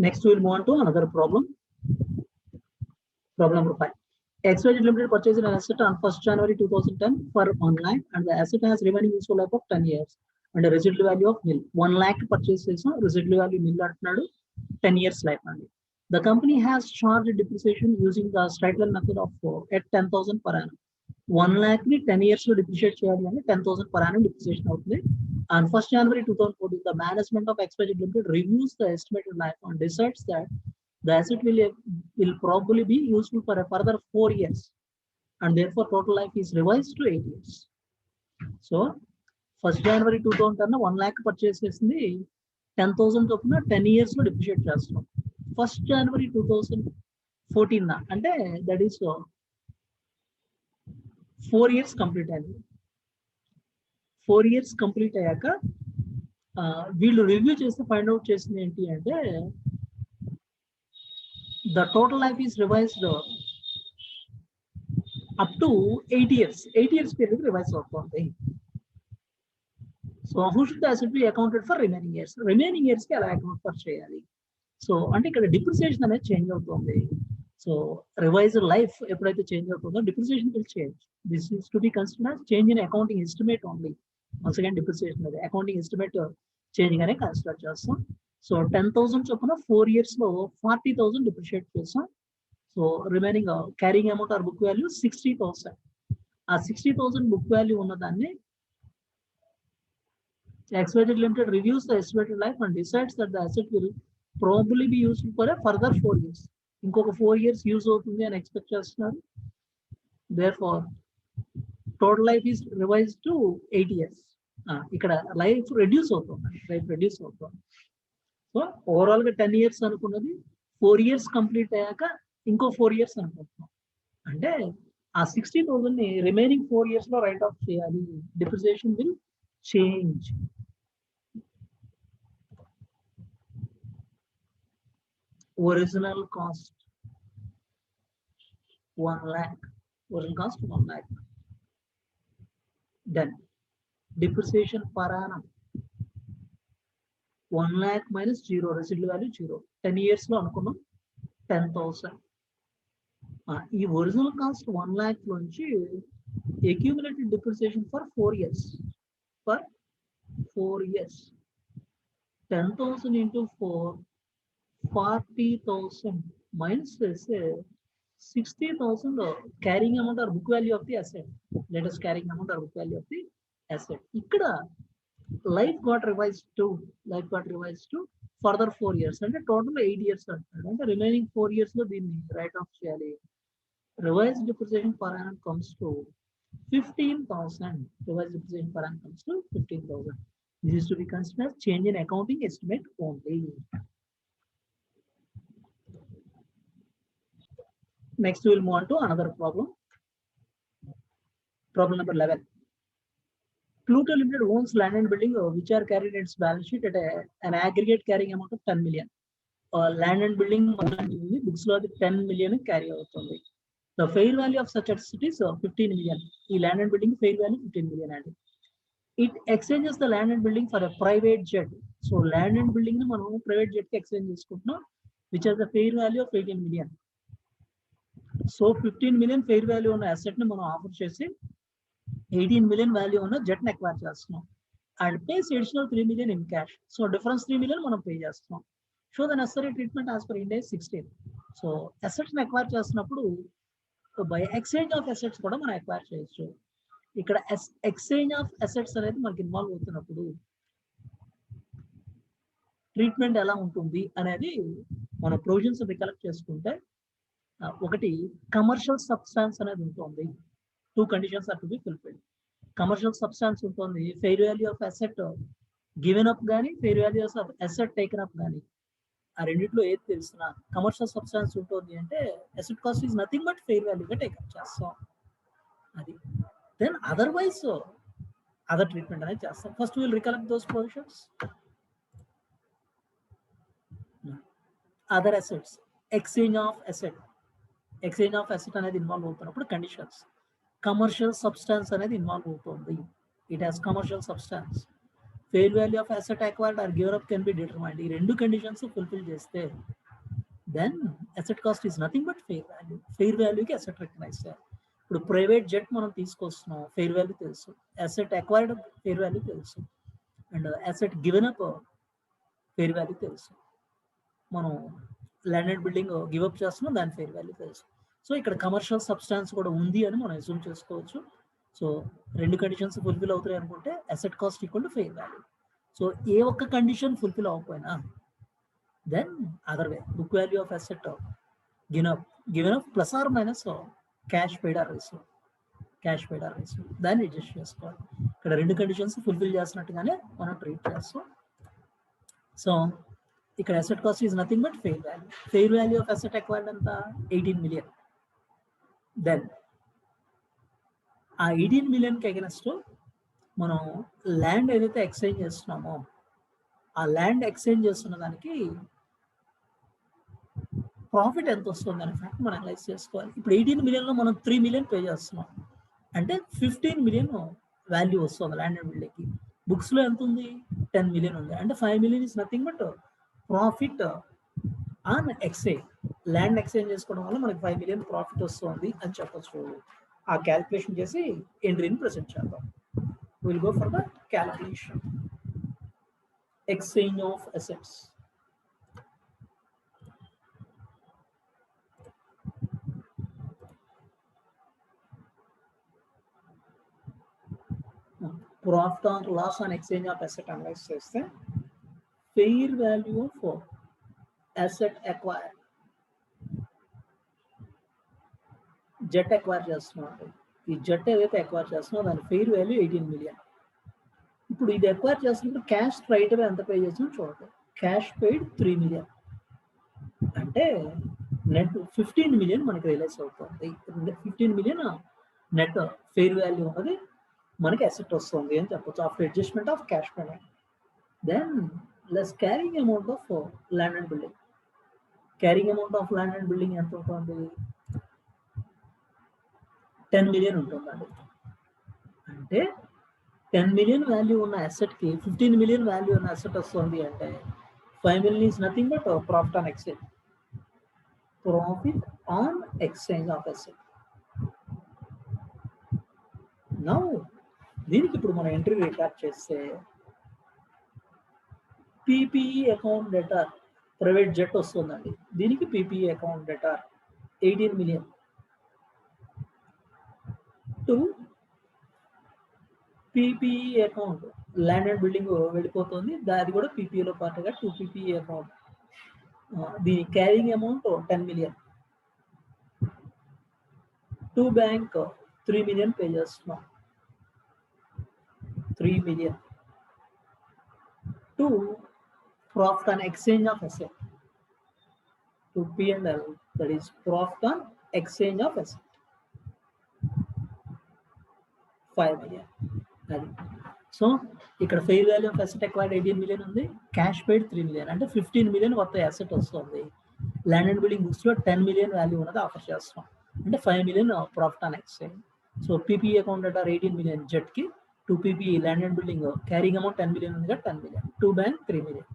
Speaker 1: Next we will move on to another problem. Problem number 5. XYZ Limited purchased an asset on 1st January 2010 for 1 lakh and the asset has remaining useful life of 10 years and a residual value of nil. 1 lakh purchase చేసిన residual value nil అంటున్నాడు. 10 years life అండి. The company has charged depreciation using the straight line method of at 10,000 per annum. 1 lakh ని 10 years లో depreciate చేయాలి అంటే 10,000 per annum depreciation అవుతుంది. On 1st January 2014, the management of XYZ Limited reviews the estimated life and decides that the asset will probably be useful for a further 4 years and therefore total life is revised to 8 years. So 1st January 2010 1 lakh purchase చేసింది 10,000 చొప్పున 10 years లో depreciate చేస్తున్నాం. 1st January 2014 అంటే that is 4 years complete అయింది. 4 years complete అయ్యాక వీళ్ళు review చేస్తే find out చేసింది ఏంటి అంటే the total life is revised up to 8 years. 8 years period revised అవుతుంది. So how should the asset be accounted for remaining years? Remaining years కి ఎలా అకౌంట్ ఫర్ చేయాలి? సో అంటే ఇక్కడ డిప్రిసియేషన్ అనేది చేంజ్ అవుతుంది. సో రివైజ్డ్ లైఫ్ ఎప్పుడైతే change అవుతుందో depreciation will change. This is to be considered change in accounting estimate only. Once again depreciation అనేది అకౌంటింగ్ ఎస్టిమేట్ చేంజ్ గానే కన్సిడర్ చేస్తాం. సో 10,000 చొప్పున 4 years లో 40,000 డిప్రిషియేట్ చేస్తాం. So remaining carrying amount or book value 60,000. ఆ 60,000 book value ఉన్న దాన్ని XYZ Limited reviews the estimated life and decides that the asset will probably be useful for a further 4 years. ఇంకొక 4 years use అవుతుంది అని expect చేస్తున్నారు. Therefore total life is revised to 8 years. ఇక్కడ life reduce అవుతుంది. So overall గా 10 years అనుకున్నది 4 years complete అయ్యాక ఇంకో 4 years అనుకుంటున్నాం. అంటే ఆ 60,000 ని రిమైనింగ్ 4 years లో రైట్ ఆఫ్ చేయాలి. Depreciation will change. Original cost 1 lakh Original cost 1 lakh. Then depreciation per annum 1 lakh minus 0, residual value 0. 10 years లో అనుకున్నాం 10,000. ఈ ఒరిజినల్ కాస్ట్ 1 lakh నుంచి accumulated depreciation for 4 years. For 4 years. 10,000 into 4, 40,000 minus this 60,000 carrying amount or book value of the asset. Let us carrying amount or book value of the asset. Ikkada life got revised to further 4 years. And total 8 years. And the remaining 4 years lo దీన్ని write off చేయాలి. Revised depreciation per annum comes to 15,000. Revised depreciation per annum comes to 15,000. This is to be considered change in accounting estimate only. Next, we will move on to another problem. Problem number 11. Pluto Limited owns land and building which are carried in its balance sheet at an aggregate carrying amount of 10 million. Land and building books lo 10 million carry అవుతుంది. The fair value of such asset is 15 million. ఈ land and building fair value 15 million అండి. It exchanges the land and building for a private jet. So land and building ని మనం private jet కి exchange చేసుకుంటున్నాం, which has the fair value of 18 million. So 15 million fair value ఉన్న asset ని మనం offer చేసి 18 million value ఉన్న jet ని acquire చేస్తున్నాం. And pays additional 3 million in cash. So difference 3 million మనం pay చేస్తున్నాం. Show the necessary treatment as per Ind AS 16. So assets ని acquire చేస్తున్నప్పుడు by exchange of assets కూడా మనం acquire చేయొచ్చు. ఇక్కడ ఎక్స్చేంజ్ ఆఫ్ అసెట్స్ అనేది మనకి ఇన్వాల్వ్ అవుతున్నప్పుడు ట్రీట్మెంట్ ఎలా ఉంటుంది అనేది మన ప్రొవిజన్స్ రికలెక్ట్ చేసుకుంటే, ఒకటి కమర్షియల్ సబ్స్టాన్స్ అనేది ఉంటుంది. 2 conditions are to be fulfilled. Commercial substance ఉంటుంది, fair value of asset given up కానీ fair value of asset taken up కానీ, ఆ రెండిట్లో ఏది తెలుస్తున్నా కమర్షియల్ సబ్స్టాన్స్ ఉంటుంది అంటే asset cost is nothing but fair వాల్యూగా టేకప్ చేస్తాం. అది then otherwise other treatment అనేది చేస్తాం. First we will recollect those positions. Other assets, exchange of asset అనేది ఇన్వాల్వ్ అవుతున్నప్పుడు కండిషన్స్. కమర్షియల్ సబ్స్టాన్స్ అనేది ఇన్వాల్వ్ అవుతుంది. It has commercial substance. Fair value of asset acquired or given up can be determined. ఈ రెండు conditions fulfil చేస్తే then asset cost is nothing but fair value. Fair వాల్యూకి asset recognise చేయాలి. ఇప్పుడు private jet మనం తీసుకొస్తున్నాం, fair value తెలుసు. Asset acquired fair value తెలుసు. And asset given up fair value తెలుసు. మనం land and building give up చేస్తున్నాం, దాని ఫెయిర్ వాల్యూ తెలుసు. సో ఇక్కడ కమర్షియల్ సబ్స్టాన్స్ కూడా ఉంది అని మనం అస్యూమ్ చేసుకోవచ్చు. సో రెండు కండిషన్స్ ఫుల్ఫిల్ అవుతాయి అనుకుంటే asset cost equal to fair value. So ఏ ఒక్క కండిషన్ ఫుల్ఫిల్ అవ్వకపోయినా then other way book value of asset given up plus or minus cash paid or receive, దాన్ని అడ్జస్ట్ చేసుకోవాలి. ఇక్కడ రెండు కండిషన్స్ ఫుల్ఫిల్ చేసినట్టుగానే మనం ట్రీట్ చేస్తాం. సో ఇక్కడ asset cost is nothing but fair value. Fair value of asset acquired అంతా 18 million. Then ఆ 18 millionకి against మనం ల్యాండ్ ఏదైతే ఎక్స్చేంజ్ చేస్తున్నామో ఆ ల్యాండ్ ఎక్స్చేంజ్ చేస్తున్న దానికి ప్రాఫిట్ ఎంత వస్తుంది అనే ఫ్యాక్ట్ మనం అనలైజ్ చేసుకోవాలి. ఇప్పుడు 18 millionలో మనం 3 million పే చేస్తున్నాం అంటే 15 million వాల్యూ వస్తుంది ల్యాండ్ అండ్ బిల్డింగ్కి. బుక్స్లో ఎంత ఉంది? 10 million ఉంది. అంటే 5 million is nothing but profit on exchange. Land exchange చేసుకోవడం వల్ల మనకి 5 million ప్రాఫిట్ వస్తుంది అని చెప్పచ్చు. ఆ క్యాల్కులేషన్ చేసి ఎంట్రీని ప్రెసెంట్ చేద్దాం. Will go for the calculation. Exchange of assets. Profit on loss on exchange of asset analyse చేస్తే fair value of asset acquire, jet acquire చేస్తున్నాం. ఈ జెట్ ఏదైతే అక్వైర్ చేస్తున్నామో దాని ఫెయిర్ వాల్యూ 18 million. ఇప్పుడు ఇది అక్వైర్ చేస్తున్నప్పుడు క్యాష్ రైట్ అవే ఎంత పే చేస్తున్నాం చూడండి. క్యాష్ పెయిడ్ 3 million అంటే నెట్ 15 million మనకి రియలైజ్ అవుతుంది. 15 million నెట్ ఫెయిర్ వాల్యూ అనేది మనకి అసెట్ వస్తుంది అని చెప్పొచ్చు after adjustment of cash payment. Then less carrying amount of land and building. Carrying amount of land and building ఎంత ఉంటుంది? 10 million ఉంటుందండి. అంటే 10 million వాల్యూ ఉన్న అసెట్కి 15 million వాల్యూ ఉన్న అసెట్ వస్తుంది అంటే 5 million is nothing but profit on exchange. Profit on exchange of asset. Now దీనికి ఇప్పుడు మనం ఎంట్రీ రికార్డ్ చేస్తే PPE account debtor private jet వస్తుందండి. దీనికి PPE account debtor 18 million to PPE account land and building వెళ్ళిపోతుంది. అది కూడా పీపీఈలో పార్ట్గా 2 పీపీఈ అకౌంట్. దీని carrying amount 10 million. To bank 3 million pay చేస్తున్నాం. 3 million to profit on exchange of asset. To P&L, that is profit on exchange of asset, 5 million. అది so ఇక్కడ fair value of asset acquired 18 million ఉంది, cash paid 3 million, అంటే 15 million కొత్త asset వస్తుంది. Land and building books లో 10 million value ఉన్నది offer చేస్తాం, అంటే 5 million profit on exchange. So PPE account debtor 18 million jet కి, 2 PPE land and building carrying amount 10 million ఉంది, 10 million. 2 bank 3 million.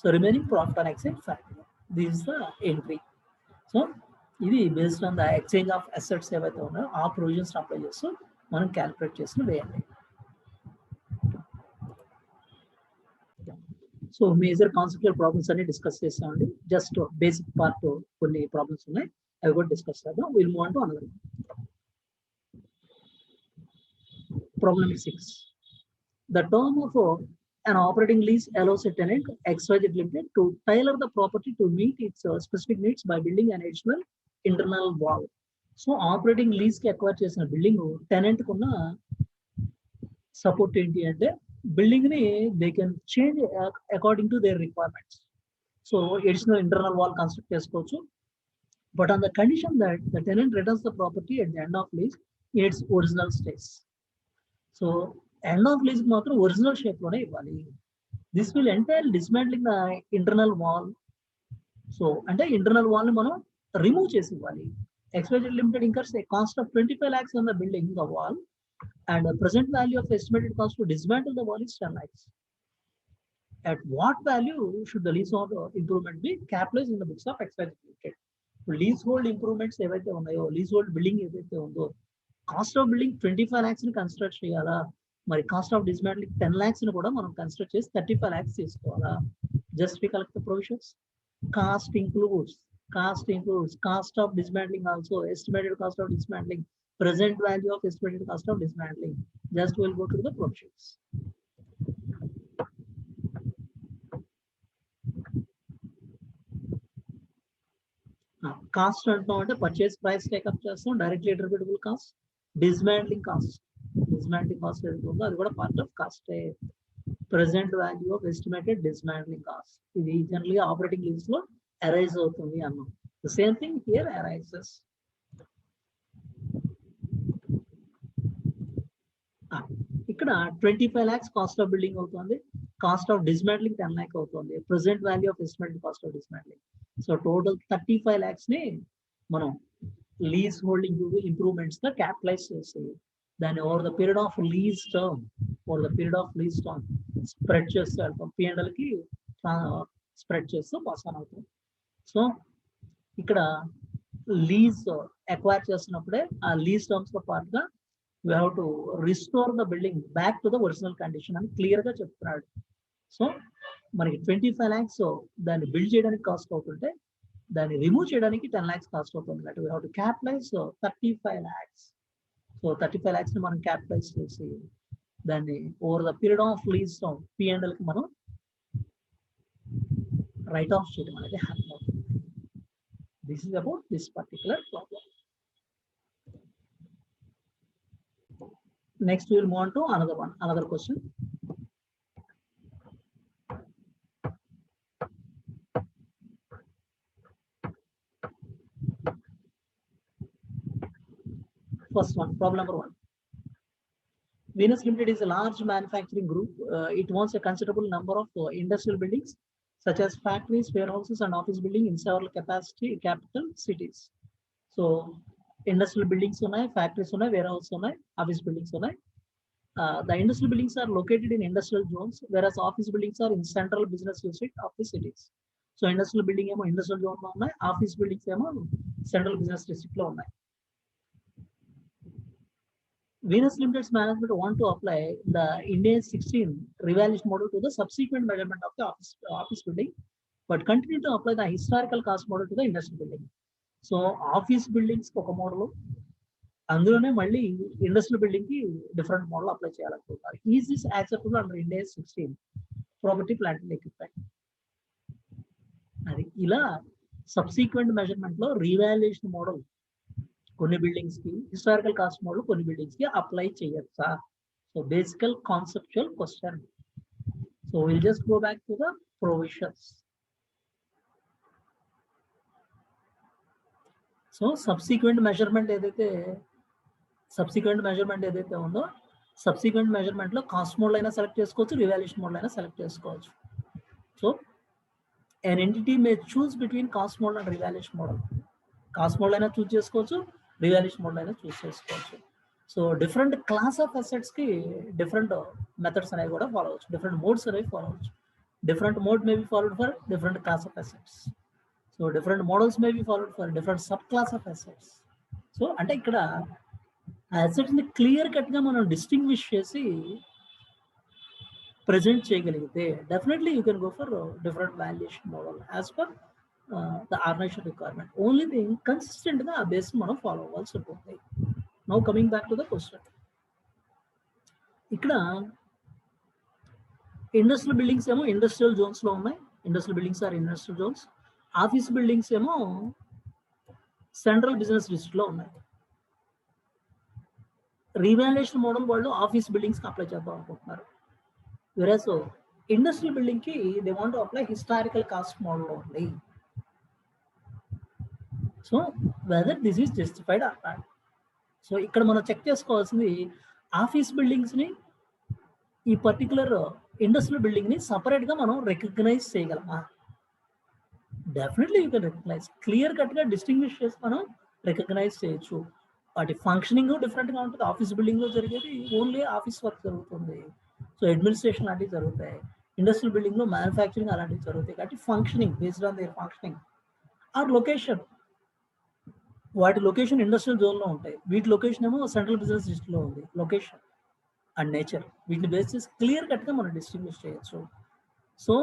Speaker 1: So remaining profit on exchange 5 million. This is the entry. So ఇది based on the exchange of assets ఏవైతే ఉన్నాయో ఆ provisions apply చేస్తూ మనం calculate చేసిన వేయండి. సో మేజర్ కాన్సెప్చువల్ ప్రాబ్లమ్స్ అన్ని డిస్కస్ చేస్తామండి. జస్ట్ బేసిక్ పార్ట్ కొన్ని ప్రాబ్లమ్స్ ఉన్నాయి, అవి కూడా డిస్కస్ చేద్దాం. Will move on to another. Problem 6. The term of an operating lease allows a tenant XYZ Limited to tailor the property to meet its specific needs by building an additional internal wall. So operating lease కి acquire చేసిన building tenant కున్న support ఏంటి అంటే building ని they can change according to their requirements. So additional internal wall construct చేసుకోవచ్చు, but on the condition that the tenant returns the property at the end of lease in its original stage. So end of lease మాత్రం original shape లోనే ఇవ్వాలి. This will entire dismantling the internal wall. So అంటే internal wall ని మనం remove చేసి ఇవ్వాలి. XYZ Limited incurs a cost of 25 lakhs on the building, the wall, and the present value of estimated cost to dismantle the wall is 10 lakhs. At what value should the leasehold improvement be capitalized in the books of XYZ Limited? Leasehold improvements ఏవైతే ఉన్నాయో, leasehold building ఏదైతే ఉందో, cost of building 25 lakhs ని construct చేయాలా, మరి cost of dismantling 10 lakhs ని కూడా మనం కన్స్ట్రక్ట్ చేసి 35 lakhs తీసుకోవాలా? Just we collect the provisions. Cost includes cost of dismantling also, estimated cost of dismantling, present value of estimated cost of dismantling. Just we'll go to the provisions. Cost అంటే purchase price take up చేస్తాం, directly attributable cost. Dismantling cost ఏదైతే ఉందో అది కూడా part of cost. Present value of estimated dismantling cost, ఇది general గా operating lease లో arise అవుతుంది అన్నాం. The same thing here arises. ఇక్కడ 25 lakhs కాస్ట్ ఆఫ్ బిల్డింగ్ అవుతుంది, కాస్ట్ ఆఫ్ డిస్మాంట్లింగ్ 10 lakh అవుతుంది, present value of estimated cost of dismantling. So total 35 lakhs ని మనం లీజ్ హోల్డింగ్ ఇంప్రూవ్మెంట్స్ గా క్యాపిటలైజ్ చేసి దాన్ని over the period of lease term spread చేస్తూ వెళ్తాం, P&L కి స్ప్రెడ్ చేస్తూ పాస్ ఆన్ అవుతాం. సో ఇక్కడ లీజ్ అక్వైర్ చేస్తున్నప్పుడే ఆ లీజ్ టర్మ్స్ తో పాటుగా we have to restore the building back to the original condition అని క్లియర్ గా చెప్తున్నాడు. సో మనకి 25 lakhs దాన్ని బిల్డ్ చేయడానికి కాస్ట్ అవుతుంటే దాన్ని రిమూవ్ చేయడానికి 10 lakhs కాస్ట్ అవుతుంది. We have to capitalise 35 lakhs. So 35 lakhs ని మనం క్యాపిటలైజ్ చేసి దాన్ని over the period of lease term P&L కి మనం రైట్ ఆఫ్ చేయడం అనేది హ్యాపీ అవుతుంది. This is about this particular problem. Next we will move on to another question. First one, problem number 1. Venus Limited is a large manufacturing group. It owns a considerable number of industrial buildings such as factories, warehouses, and office building in several capital cities. So industrial buildings ఉన్నాయి, factories ఉన్నాయి, wear house ఉన్నాయి, office buildings ఉన్నాయి. The industrial buildings are located in industrial zones, whereas office buildings are in central business district of the cities. So industrial building ఏమో industrial zone లో ఉన్నాయి, office buildings ఏమో central business district లో ఉన్నాయి. Venus Limited's management want to apply the Ind AS 16 revaluation model to the subsequent measurement of the office building, but continue to apply the historical cost model to the industrial building. So office buildings ఒక model, అందులోనే మళ్ళీ industrial building కి different model apply చేయాలనుకుంటున్నారు. Is this acceptable under Ind AS 16 property plant and equipment? అది ఇలా subsequent measurement లో revaluation model కొన్ని buildings కి, హిస్టారికల్ కాస్ట్ మోడల్ కొన్ని బిల్డింగ్స్ కి అప్లై చేయొచ్చా? సో బేసికల్ conceptual question. So will just go back to the provisions. So subsequent measurement ఏదైతే ఉందో, సబ్సీక్వెంట్ మెజర్మెంట్ లో కాస్ట్ మోడల్ అయినా సెలెక్ట్ చేసుకోవచ్చు, రివాల్యుయేషన్ మోడల్ అయినా సెలెక్ట్ చేసుకోవచ్చు. So an entity may choose between cost model and revaluation model. Cost model అయినా చూస్ చేసుకోవచ్చు, revaluation model అయినా చూస్ చేసుకోవచ్చు. So different class of assets కి డిఫరెంట్ మెథడ్స్ అనేవి కూడా ఫాలో అవచ్చు, డిఫరెంట్ మోడ్స్ అనేవి ఫాలో అవచ్చు. Different mode may be followed for different class of assets. So different models may be followed for different sub class of assets. So అంటే ఇక్కడ assets ని clear cut గా మనం డిస్టింగ్విష్ చేసి present చేయగలిగితే definitely you can go for different valuation model as per the organisation requirement. Only thing consistent గా ఆ base మనం ఫాలో అవ్వాల్సి ఉంటుంది. Now coming back to the question. ఇక్కడ ఇండస్ట్రియల్ బిల్డింగ్స్ ఏమో ఇండస్ట్రియల్ జోన్స్ లో ఉన్నాయి, industrial buildings are industrial zones. Office buildings ఏమో సెంట్రల్ బిజినెస్ డిస్ట్రిక్ట్ లో ఉన్నాయి. రీవాల్యుయేషన్ మోడల్ వాళ్ళు ఆఫీస్ బిల్డింగ్స్ కి అప్లై చేద్దాం అనుకుంటున్నారు. Whereas industrial building ki they want to apply historical cost model only. So whether this is justified or not. So ఇక్కడ మనం check చేసుకోవాల్సింది ఆఫీస్ బిల్డింగ్స్ ని, ఈ పర్టికులర్ ఇండస్ట్రియల్ బిల్డింగ్ ని సపరేట్ గా మనం రికగ్నైజ్ చేయగలమా? Definitely you can recognise. Clear cut గా డిస్టింగ్విష్ చేసి మనం రికగ్నైజ్ చేయొచ్చు. వాటి ఫంక్షనింగ్ డిఫరెంట్ గా ఉంటుంది. ఆఫీస్ బిల్డింగ్ లో జరిగేది ఓన్లీ ఆఫీస్ వర్క్ జరుగుతుంది, సో అడ్మినిస్ట్రేషన్ లాంటివి జరుగుతాయి. ఇండస్ట్రియల్ బిల్డింగ్ లో మ్యానుఫ్యాక్చరింగ్ అలాంటివి జరుగుతాయి. కాబట్టి functioning based on their functioning or location, వాటి లొకేషన్ ఇండస్ట్రియల్ జోన్ లో ఉంటాయి, వీటి లొకేషన్ ఏమో సెంట్రల్ బిజినెస్ డిస్ట్రిక్ట్ లో ఉంది. లొకేషన్ అండ్ నేచర్ వీటిని బేస్ చేసి క్లియర్ కట్ గా మనం డిస్టింగ్విష్ చేయొచ్చు. సో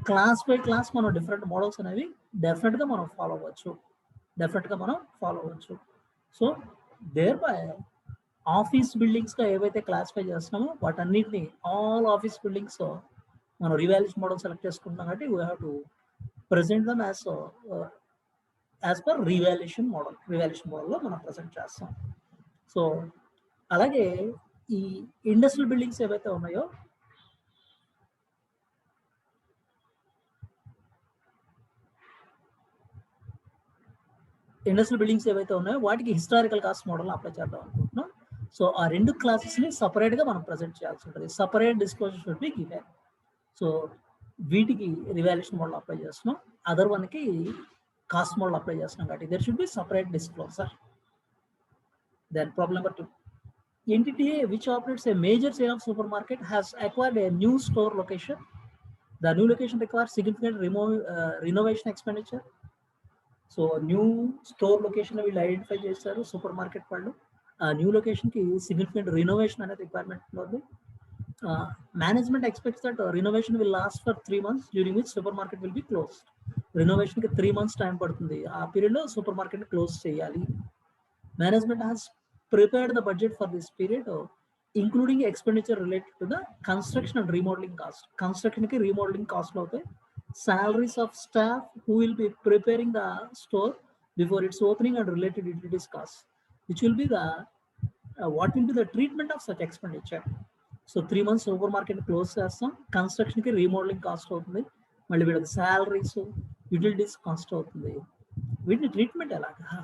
Speaker 1: క్లాస్ బై క్లాస్ మనం డిఫరెంట్ మోడల్స్ అనేవి డెఫినెట్ గా మనం ఫాలో అవ్వచ్చు. So thereby office buildings గా ఏవైతే క్లాసిఫై చేస్తున్నామో వాటన్నిటిని ఆల్ ఆఫీస్ బిల్డింగ్స్ మనం రివాల్యుయేషన్ మోడల్ సెలెక్ట్ చేసుకుంటున్నాం కాబట్టి we have to present them as per revaluation మోడల్లో మనం ప్రెజెంట్ చేస్తాం. సో అలాగే ఈ ఇండస్ట్రియల్ బిల్డింగ్స్ ఏవైతే ఉన్నాయో వాటికి హిస్టారికల్ కాస్ట్ మోడల్ అప్లై చేద్దాం అనుకుంటున్నాం. సో ఆ రెండు క్లాసెస్ ని సపరేట్ గా మనం ప్రెజెంట్ చేయాల్సి ఉంటుంది. Separate disclosure should be given. So వీటికి రివాల్యుయేషన్ మోడల్ అప్లై చేస్తున్నాం, అదర్ వన్ కి కాస్ట్ మోడల్ అప్లై చేస్తున్నాం కాబట్టి there should be separate disclosure. Then problem number 2. Entity A, which operates a major chain of supermarket, has acquired a new store location. The new location requires significant renovation expenditure. So new store location వీళ్ళు identify చేస్తారు super market వాళ్ళు. ఆ new location కి significant renovation అనేది requirement ఉంది. Management expects that renovation will last for 3 months, during which super market will be closed. Renovation కి 3 months time పడుతుంది, ఆ పీరియడ్ లో సూపర్ మార్కెట్ క్లోజ్ చేయాలి. Management has prepared the budget for this period, including expenditure related to the construction and remodelling cost. Construction కి remodelling cost అవుతాయి. Salaries of staff who will be preparing the store before its opening and related utilities costs, which will be the what will be the treatment of such expenditure. So 3 months supermarket close చేస్తాం, construction కి remodelling cost అవుతుంది, మళ్ళీ వీళ్ళకి salaries utilities cost అవుతుంది. వీటిని treatment ఎలాగా?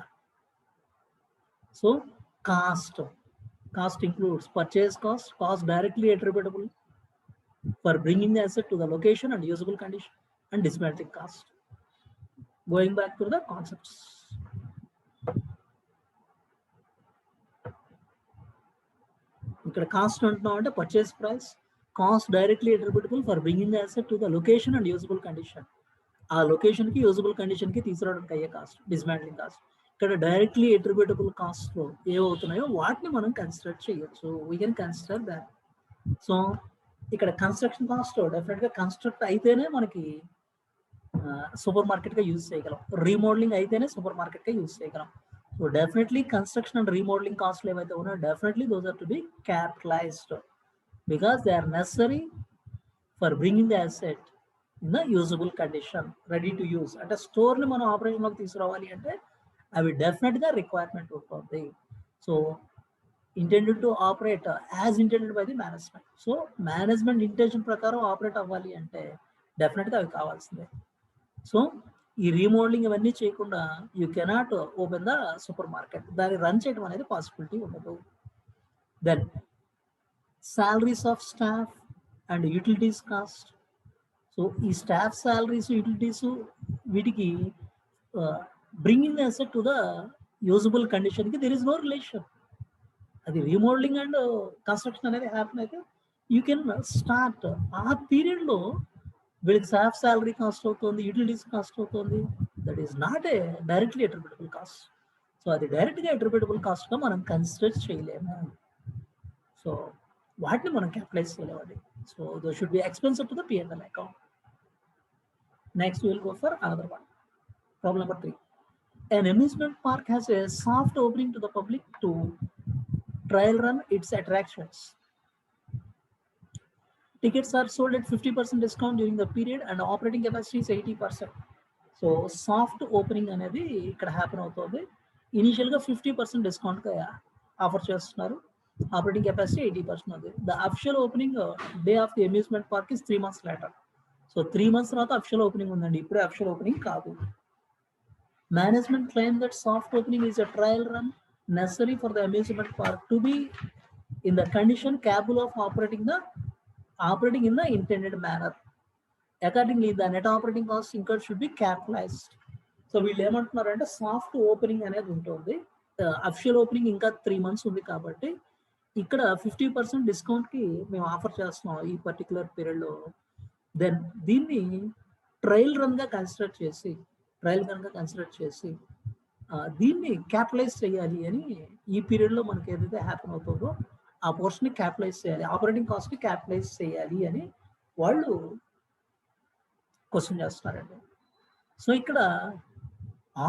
Speaker 1: So cost includes purchase cost directly attributable for bringing the asset to the location and usable condition, and dismantling cost. Going back to the concepts. ఇక్కడ cost అంటున్నాం అంటే purchase price, cost directly attributable for bringing the asset to the location and usable condition. ఆ లొకేషన్కి usable కండిషన్కి తీసుకురావడానికి అయ్యే cost, dismantling cost. ఇక్కడ directly attributable cost ఏవవుతున్నాయో వాటిని మనం కన్సిడర్ చేయొచ్చు. We can consider that. So ఇక్కడ కన్స్ట్రక్షన్ కాస్ట్ డెఫినెట్గా కన్స్ట్రక్ట్ అయితేనే మనకి సూపర్ మార్కెట్గా యూజ్ చేయగలం, రీమోడలింగ్ అయితేనే సూపర్ మార్కెట్గా యూజ్ చేయగలం. So definitely construction and remodelling కాస్ట్లు ఏవైతే ఉన్నాయో definitely those are to be capitalised because they are necessary for bringing the asset in the usable condition, ready to use. అంటే స్టోర్ని మనం ఆపరేషన్లోకి తీసుకురావాలి అంటే అవి డెఫినెట్గా రిక్వైర్మెంట్ ఉంటుంది. So intended to operate as intended by the management. So management intention ప్రకారం operate అవ్వాలి అంటే డెఫినెట్గా అవి కావాల్సిందే. సో ఈ రీమోడలింగ్ ఇవన్నీ చేయకుండా you cannot open the supermarket, దాన్ని రన్ చేయడం అనేది పాసిబిలిటీ ఉండదు. Then salaries of staff and utilities cost. So ఈ స్టాఫ్ సాలరీస్, యూటిలిటీస్ వీటికి bringing the asset to the usable కండిషన్కి దెర్ ఇస్ నో రిలేషన్. అది రీమోడలింగ్ అండ్ కన్స్ట్రక్షన్ అనేది happen అయితే యూ కెన్ స్టార్ట్. ఆ పీరియడ్లో వీళ్ళకి స్టాఫ్ సాలరీ కాస్ట్ అవుతుంది, యూటిలిటీస్ కాస్ట్ అవుతుంది. That is not a directly attributable cost. So అది డైరెక్ట్గా అట్రిబ్యూటబుల్ కాస్ట్గా మనం కన్సిడర్ చేయలేము. సో వాటిని మనం క్యాపిటలైజ్ చేయలేమండి. So though should B expensive to the P&L account. Next will go for another one. Problem number 3. An amusement park has a soft opening to the public to trial run its attractions. Tickets are sold at 50% discount during the period and operating capacity is 80%. So soft opening అనేది ఇక్కడ happen అవుతుంది. ఇనిషియల్గా 50% discount offer చేస్తున్నారు, operating capacity 80% ఉంది. The official opening day of the amusement park is 3 months later. So 3 months తర్వాత official opening ఉందండి, ఇప్పుడే official opening కాదు. Management claim that soft opening is a trial run necessary for the amusement park to be in the condition capable of operating in the intended manner. Accordingly, the net operating cost incurred should be capitalized. So వీళ్ళు ఏమంటున్నారంటే soft opening అనేది ఉంటుంది, official opening ఇంకా 3 months ఉంది కాబట్టి ఇక్కడ 50% డిస్కౌంట్కి మేము offer చేస్తున్నాం ఈ పర్టికులర్ పీరియడ్లో. దెన్ దీన్ని ట్రయల్ రన్గా కన్సిడర్ చేసి దీన్ని క్యాపిటలైజ్ చేయాలి అని ఈ పీరియడ్లో మనకి ఏదైతే హ్యాపెన్ అవుతుందో ఆ పోర్షన్ని క్యాపిటలైజ్ చేయాలి, ఆపరేటింగ్ కాస్ట్ని క్యాపిటలైజ్ చేయాలి అని వాళ్ళు క్వశ్చన్ చేస్తున్నారండి. సో ఇక్కడ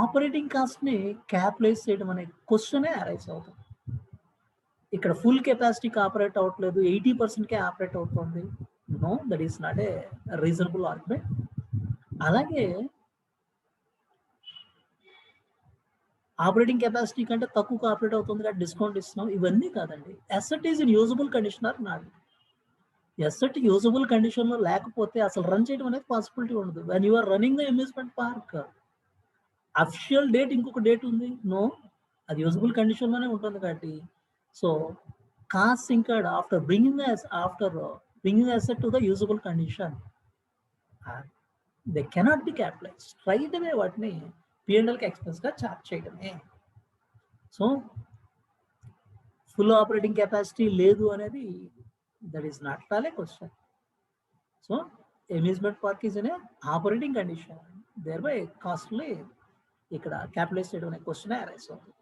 Speaker 1: ఆపరేటింగ్ కాస్ట్ని క్యాపిటలైజ్ చేయడం అనే క్వశ్చనే అరైజ్ అవుతుంది. ఇక్కడ ఫుల్ కెపాసిటీకి ఆపరేట్ అవ్వట్లేదు, 80%కే ఆపరేట్ అవుతుంది. No, that is not a reasonable argument. అలాగే ఆపరేటింగ్ కెపాసిటీ కంటే తక్కువ ఆపరేట్ అవుతుంది కాబట్టి డిస్కౌంట్ ఇస్తున్నాం, ఇవన్నీ కాదండి. Asset is in usable condition or not. Asset usable కండిషన్లో లేకపోతే అసలు రన్ చేయడం అనేది పాసిబిలిటీ ఉండదు. When you are running the amusement park official date ఇంకొక డేట్ ఉంది, నో, అది యూజబుల్ కండిషన్లోనే ఉంటుంది కాబట్టి. So cost incurred after bringing the asset to the usable condition they cannot be capitalise. Straight away వాటిని P&Lకి ఎక్స్పెన్స్గా చార్జ్ చేయడమే. సో ఫుల్ ఆపరేటింగ్ కెపాసిటీ లేదు అనేది that is not all a question. So amusement park is in a operating condition, thereby costly ఇక్కడ capitalise చేయడం అనే question arise అవుతుంది.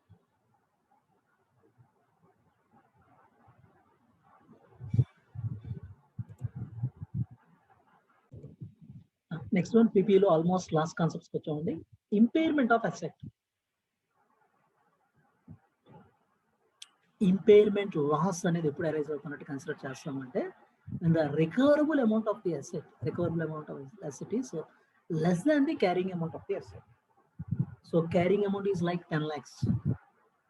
Speaker 1: నెక్స్ట్ వన్, పీపీలో ఆల్మోస్ట్ లాస్ట్ కాన్సెప్ట్స్కి వచ్చామండి. Impairment of asset. Impairment loss అనేది ఎప్పుడు అరైజ్ అవుతున్నట్టు కన్సిడర్ చేస్తామంటే the recoverable amount of the asset is less than the carrying amount of the asset. So carrying amount is like 10 lakhs,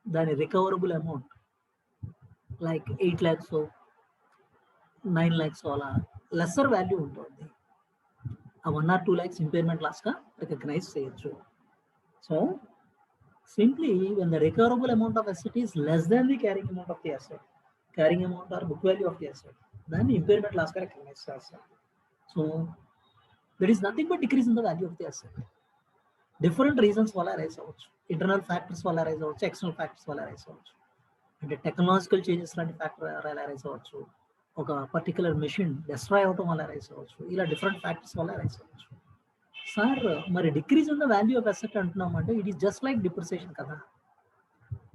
Speaker 1: దాని recoverable amount like 8 lakhs 9 lakhs అలా lesser value ఉంటుంది. ఆ 1 or 2 lakhs impairment లాస్గా recognise చేయొచ్చు. So simply when the recoverable amount of asset is less than the carrying amount of the asset, carrying amount or book value of the asset, then impairment loss ka recognize chesta. So there is nothing but decrease in the value of the asset. Different reasons wala arise avachchu, internal factors wala arise avachchu, external factors wala arise avachchu. అంటే technological changes లాంటి factor arise అవ్వచ్చు, ఒక particular machine destroy అవటం వల్ల arise అవ్వచ్చు, ఇలా different factors వల్ల arise అవ్వచ్చు. సార్ మరి decrease in the value of asset అంటున్నామంటే it is just like depreciation కదా.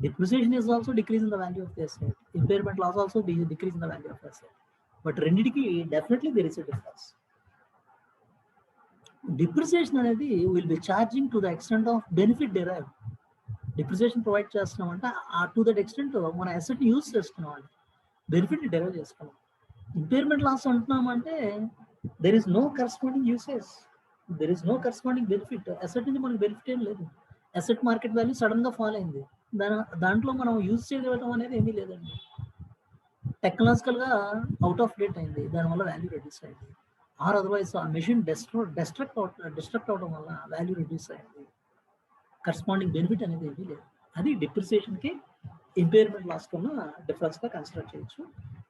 Speaker 1: Depreciation is also decrease in the value of the asset, impairment loss also decrease in the value of asset. But రెండింటికి definitely there is a difference. Depreciation అనేది will be charging to the extent of benefit derive. Depreciation provide చేస్తున్నామంటే ఆ to that extent మన asset use చేస్తున్నాం అండి, benefit derive చేసుకున్నాం. Impairment loss అంటున్నామంటే there is no corresponding usage, there is no corresponding benefit. Asset నుంచి మనకి benefit ఏం లేదు. అసెట్ మార్కెట్ వాల్యూ సడన్ గా ఫాల్ అయింది, దాంట్లో మనం యూజ్ చేయడం అనేది ఏమీ లేదండి. టెక్నాలజికల్ గా అవుట్ ఆఫ్ డేట్ అయింది, దానివల్ల వాల్యూ రెడ్యూస్ అయింది. ఆర్ అదర్వైజ్ ఆ మెషిన్ డిస్ట్రక్ట్ అవడం వల్ల వాల్యూ రెడ్యూస్ అయింది. కరస్పాండింగ్ బెనిఫిట్ అనేది ఏమీ లేదు. అది డిప్రిసియేషన్ కి ఇంపైర్మెంట్ లాస్ కన్నా డిఫరెన్స్ గా కన్సిడర్ చేయొచ్చు.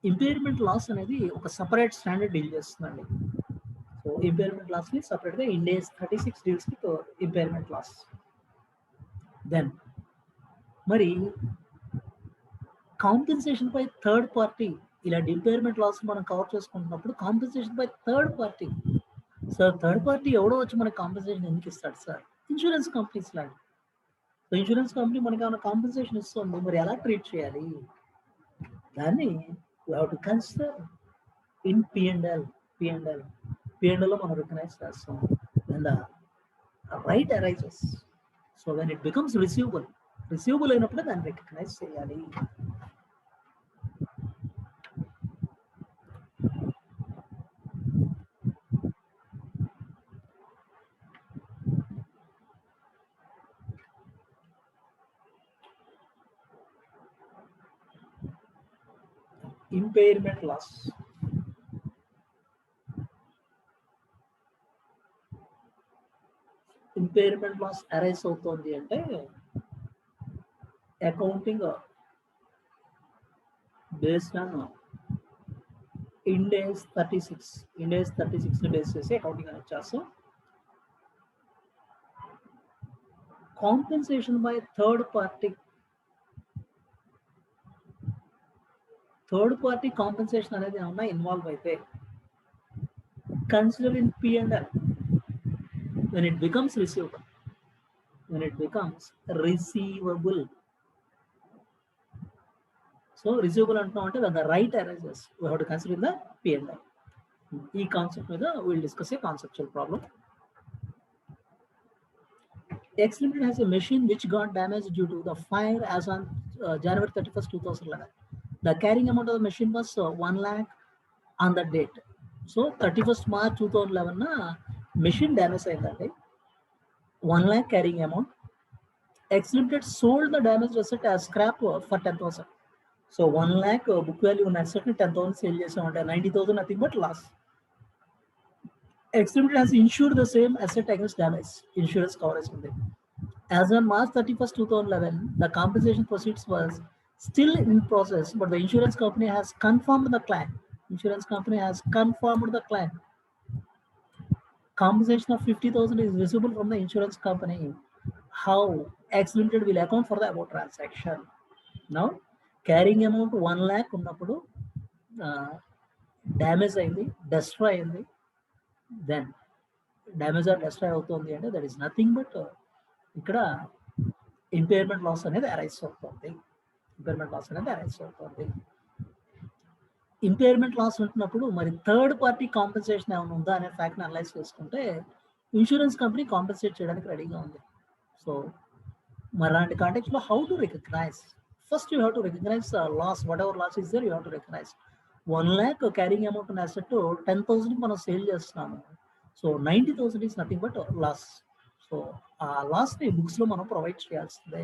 Speaker 1: ఇంపైర్మెంట్ లాస్ అనేది ఒక సపరేట్ స్టాండర్డ్ డీల్ చేస్తుందండి. సో ఇంపైర్మెంట్ లాస్ ని సపరేట్ గా ఇండేస్ 36 డీల్స్ కి ఇంపైర్మెంట్ లాస్. దెన్ మరి కాంపెన్సేషన్ బై థర్డ్ పార్టీ, ఇలాంటి ఇంపైర్మెంట్ లాస్ మనం కవర్ చేసుకుంటున్నప్పుడు compensation by third party. Sir third party ఎవడో వచ్చి మనకి కాంపెన్సేషన్ ఎందుకు ఇస్తాడు సార్? ఇన్సూరెన్స్ కంపెనీస్ లాంటి. సో ఇన్సూరెన్స్ కంపెనీ మనకి ఏమైనా కాంపెన్సేషన్ ఇస్తుంది, మరి ఎలా ట్రీట్ చేయాలి? దాన్ని we have to consider in P and L. P and L లో మనం రికగ్నైజ్ చేస్తాం when the right arises. So when it becomes receivable అయినప్పుడే దాన్ని రికగ్నైజ్ చేయాలి. Impairment loss. Impairment loss arise అవుతోంది అంటే accounting based on Ind AS 36 base చేసి అకౌంటింగ్ అనేది చేస్తాం. Compensation by third party compensation అనేది ఏమన్నా ఇన్వాల్వ్ అయితే consider in P&L when it becomes receivable. So receivable అంటున్నాం అంటే when the right arises, we have to consider in the P&L. ఈ concept మీద we'll discuss a conceptual problem. X Limited has a machine which got damaged due to the fire as on January 31st, 2011. The carrying amount of the machine was 1 lakh on that date. So 31st March 2011 machine damage అయిందండి, 1 lakh carrying amount. X Limited sold the damaged asset as scrap for 10,000. So 1 lakh book value ఉన్న asset ని 10,000 sale చేసామంటే 90,000 nothing but loss. X Limited has insured the same asset against damage. Insurance coverage ఉంది. As on March 31st, 2011, the compensation proceeds was still in process, but the insurance company has confirmed the claim. Compensation of 50,000 is visible from the insurance company. How X Limited will account for the above transaction? Now, carrying amount 1 lakh ఉన్నప్పుడు damage అయింది, destroy అయింది. Then damage or destroy అవుతుంది అంటే that is nothing but ఇక్కడ impairment loss అనేది arise అవుతుంది. Impairment loss ఉంటున్నప్పుడు మరి థర్డ్ పార్టీ కాంపెన్సేషన్ ఏమైనా ఉందా అనే ఫ్యాక్ట్ని అనలైజ్ చేసుకుంటే ఇన్సూరెన్స్ కంపెనీ కాంపెన్సేట్ చేయడానికి రెడీగా ఉంది. సో మరి అలాంటి కాంటెక్స్లో how to recognise? First you have to recognise loss, whatever loss is there you have to recognise. 1 lakh carrying amount ఉన్న అసెట్ 10,000 మనం సేల్ చేస్తున్నాము. So 90,000 is nothing but loss. So ఆ లాస్ని బుక్స్లో మనం ప్రొవైడ్ చేయాల్సిందే.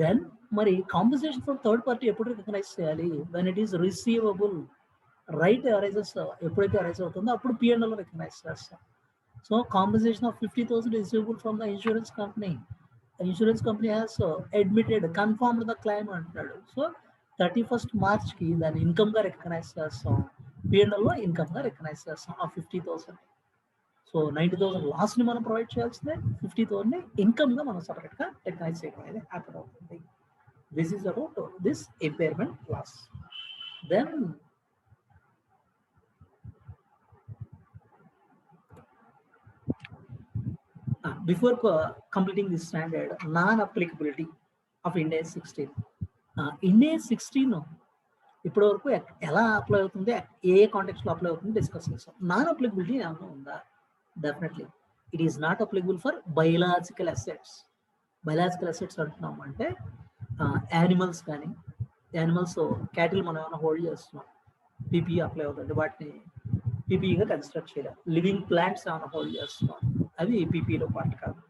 Speaker 1: దెన్ మరి కాంపెన్సేషన్ ఫ్రమ్ థర్డ్ పార్టీ ఎప్పుడు రికగ్నైజ్ చేయాలి? When it is receivable. Right arises ఎప్పుడైతే అరైజ్ అవుతుందో అప్పుడు P&L రికగ్నైజ్ చేస్తాం. So compensation of 50,000 receivable from the insurance company. Insurance company has admitted, confirmed the claim అంటున్నాడు. సో 31st మార్చ్కి దాన్ని ఇన్కమ్గా రికగ్నైజ్ చేస్తాం, P&L ఇన్కమ్గా రికగ్నైజ్ చేస్తాం ఆ 50,000. సో 90,000 లాస్ని మనం ప్రొవైడ్ చేయాల్సిందే, 50,000ని ఇన్కమ్గా మనం సపరేట్గా రికగ్నైజ్ చేయడం అనేది హ్యాపీ అవుతుంది. This is about this impairment class. Then before completing this standard, non-applicability of Ind AS 16. Ind AS 16 ఇప్పటి వరకు ఎలా అప్లై అవుతుంది, ఏ కాంటెక్స్ట్ లో అప్లై అవుతుంది డిస్కస్ చేస్తాం. నాన్ అప్లికబిలిటీ ఏమైనా ఉందా? Definitely it is not applicable for biological assets. Biological assets అంటున్నాం అంటే యానిమల్స్ కానీ, యానిమల్స్ క్యాటిల్ మనం ఏమైనా హోల్డ్ చేస్తున్నాం, పీపీ అప్లై అవుతుంది, వాటిని పీపీగా కన్స్ట్రక్ట్ చేయలేం. లివింగ్ ప్లాంట్స్ ఏమైనా హోల్డ్ చేస్తున్నాం, అవి పీపీలో పార్ట్ కాదు.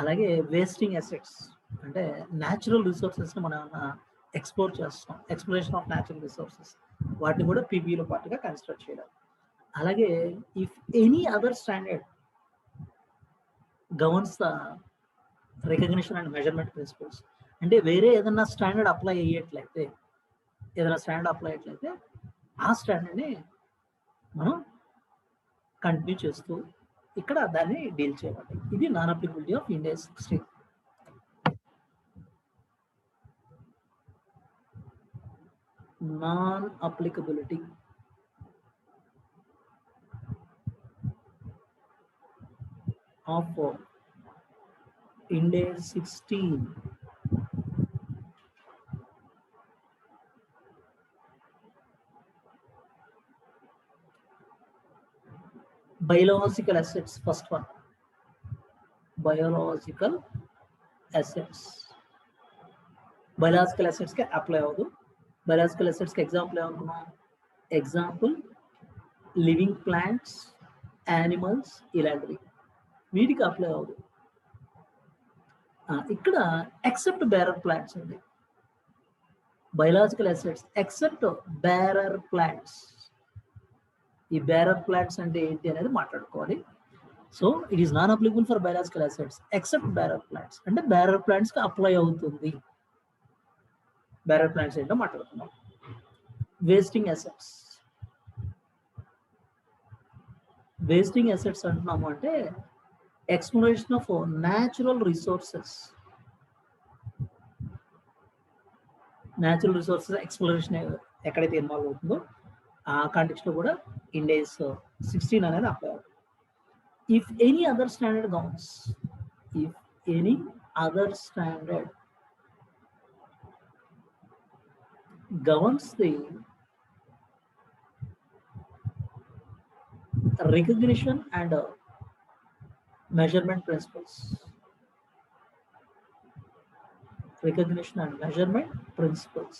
Speaker 1: అలాగే వేస్టింగ్ అసెట్స్ అంటే న్యాచురల్ రిసోర్సెస్ని మనం ఏమైనా ఎక్స్ప్లోర్ చేస్తాం, ఎక్స్ప్లోరేషన్ ఆఫ్ న్యాచురల్ రిసోర్సెస్, వాటిని కూడా పీపీలో పాటుగా కన్స్ట్రక్ట్ చేయడం. అలాగే if any other standard governs the recognition and measurement principles, అంటే వేరే ఏదైనా స్టాండర్డ్ అప్లై అయ్యేట్లయితే, ఆ స్టాండర్డ్ని మనం కంటిన్యూ చేస్తూ ఇక్కడ దాన్ని డీల్ చేయాలి. ఇది non applicability of Ind AS 16. Non-applicability of Ind AS 16 biological assets. First one, biological assets. Biological assets के apply होगा. Biological assets के example ఏమనుకున్నా, example living plants, animals, ఇలాంటివి వీటికి అప్లై అవ్వదు. ఇక్కడ ఎక్సెప్ట్ బేరర్ ప్లాంట్స్ ఉంది. Biological assets except bearer plants. ఈ బేరర్ ప్లాంట్స్ అంటే ఏంటి అనేది మాట్లాడుకోవాలి. So it is non applicable for biological assets except bearer plants. అంటే బేరర్ ప్లాంట్స్ కి అప్లై అవుతుంది. బేరర్ ప్లాంట్స్ ఏంటో మాట్లాడుతున్నాం. Wasting assets. వేస్టింగ్ అసెట్స్ అంటున్నాము అంటే exploration of natural resources. Natural resources exploration ఎక్కడైతే ఇన్వాల్వ్ అవుతుందో ఆ కాంటెక్స్ట్ లో కూడా Ind AS 16 అనేది అప్లై అవుతుంది. If any other standard governs, if any other standard governs the recognition and measurement principles. Recognition and measurement principles.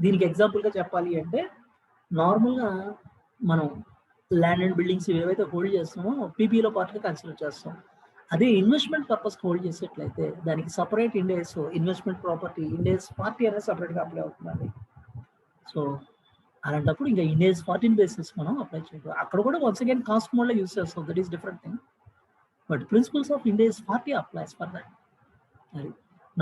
Speaker 1: దీనికి ఎగ్జాంపుల్గా చెప్పాలి అంటే నార్మల్గా మనం ల్యాండ్ అండ్ బిల్డింగ్స్ ఏవైతే హోల్డ్ చేస్తామో పీపీలో పార్ట్గా కన్సిడర్ చేస్తాం. అదే ఇన్వెస్ట్మెంట్ పర్పస్ హోల్డ్ చేసేట్లయితే దానికి separate Ind AS investment property Ind AS 40 అనేది సపరేట్గా అప్లై అవుతుంది. సో అలాంటప్పుడు ఇంకా Ind AS 14 బేసిస్ మనం అప్లై చేయడం. అక్కడ కూడా వన్స్ అగైన్ కాస్ట్ మోడ్లో యూస్ చేస్తాం, that is different thing. But principles of Ind AS 40 applies for that. అది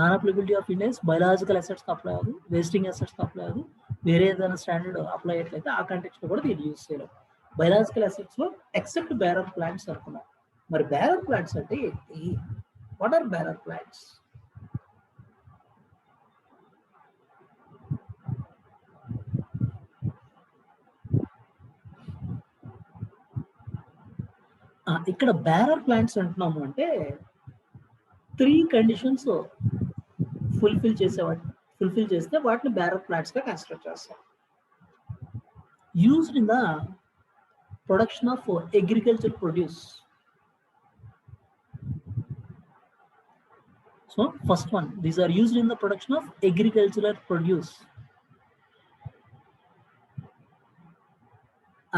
Speaker 1: non applicability of Ind AS biological అసెట్స్కి అప్లై అవ్వదు, వేస్టింగ్ అసెట్స్కి అప్లై అవ్వదు. వేరే ఏదైనా స్టాండర్డ్ అప్లై అయ్యేట్లయితే ఆ కంటెక్స్లో కూడా దీన్ని యూస్ చేయలేం. బయలాజికల్ అసెట్స్లో ఎక్సెప్ట్ బేరర్ ప్లాంట్స్ అనుకున్నాం. మరి బేరర్ ప్లాంట్స్ అంటే ఏంటి? What are bearer plants? ఇక్కడ బేరర్ ప్లాంట్స్ అంటున్నాము అంటే 3 కండిషన్స్ ఫుల్ఫిల్ చేస్తే వాటిని బేరర్ ప్లాంట్స్ గా కన్సిడర్ చేస్తాం. Used in the production of agriculture produce. So first one, these are used in the production of agricultural produce.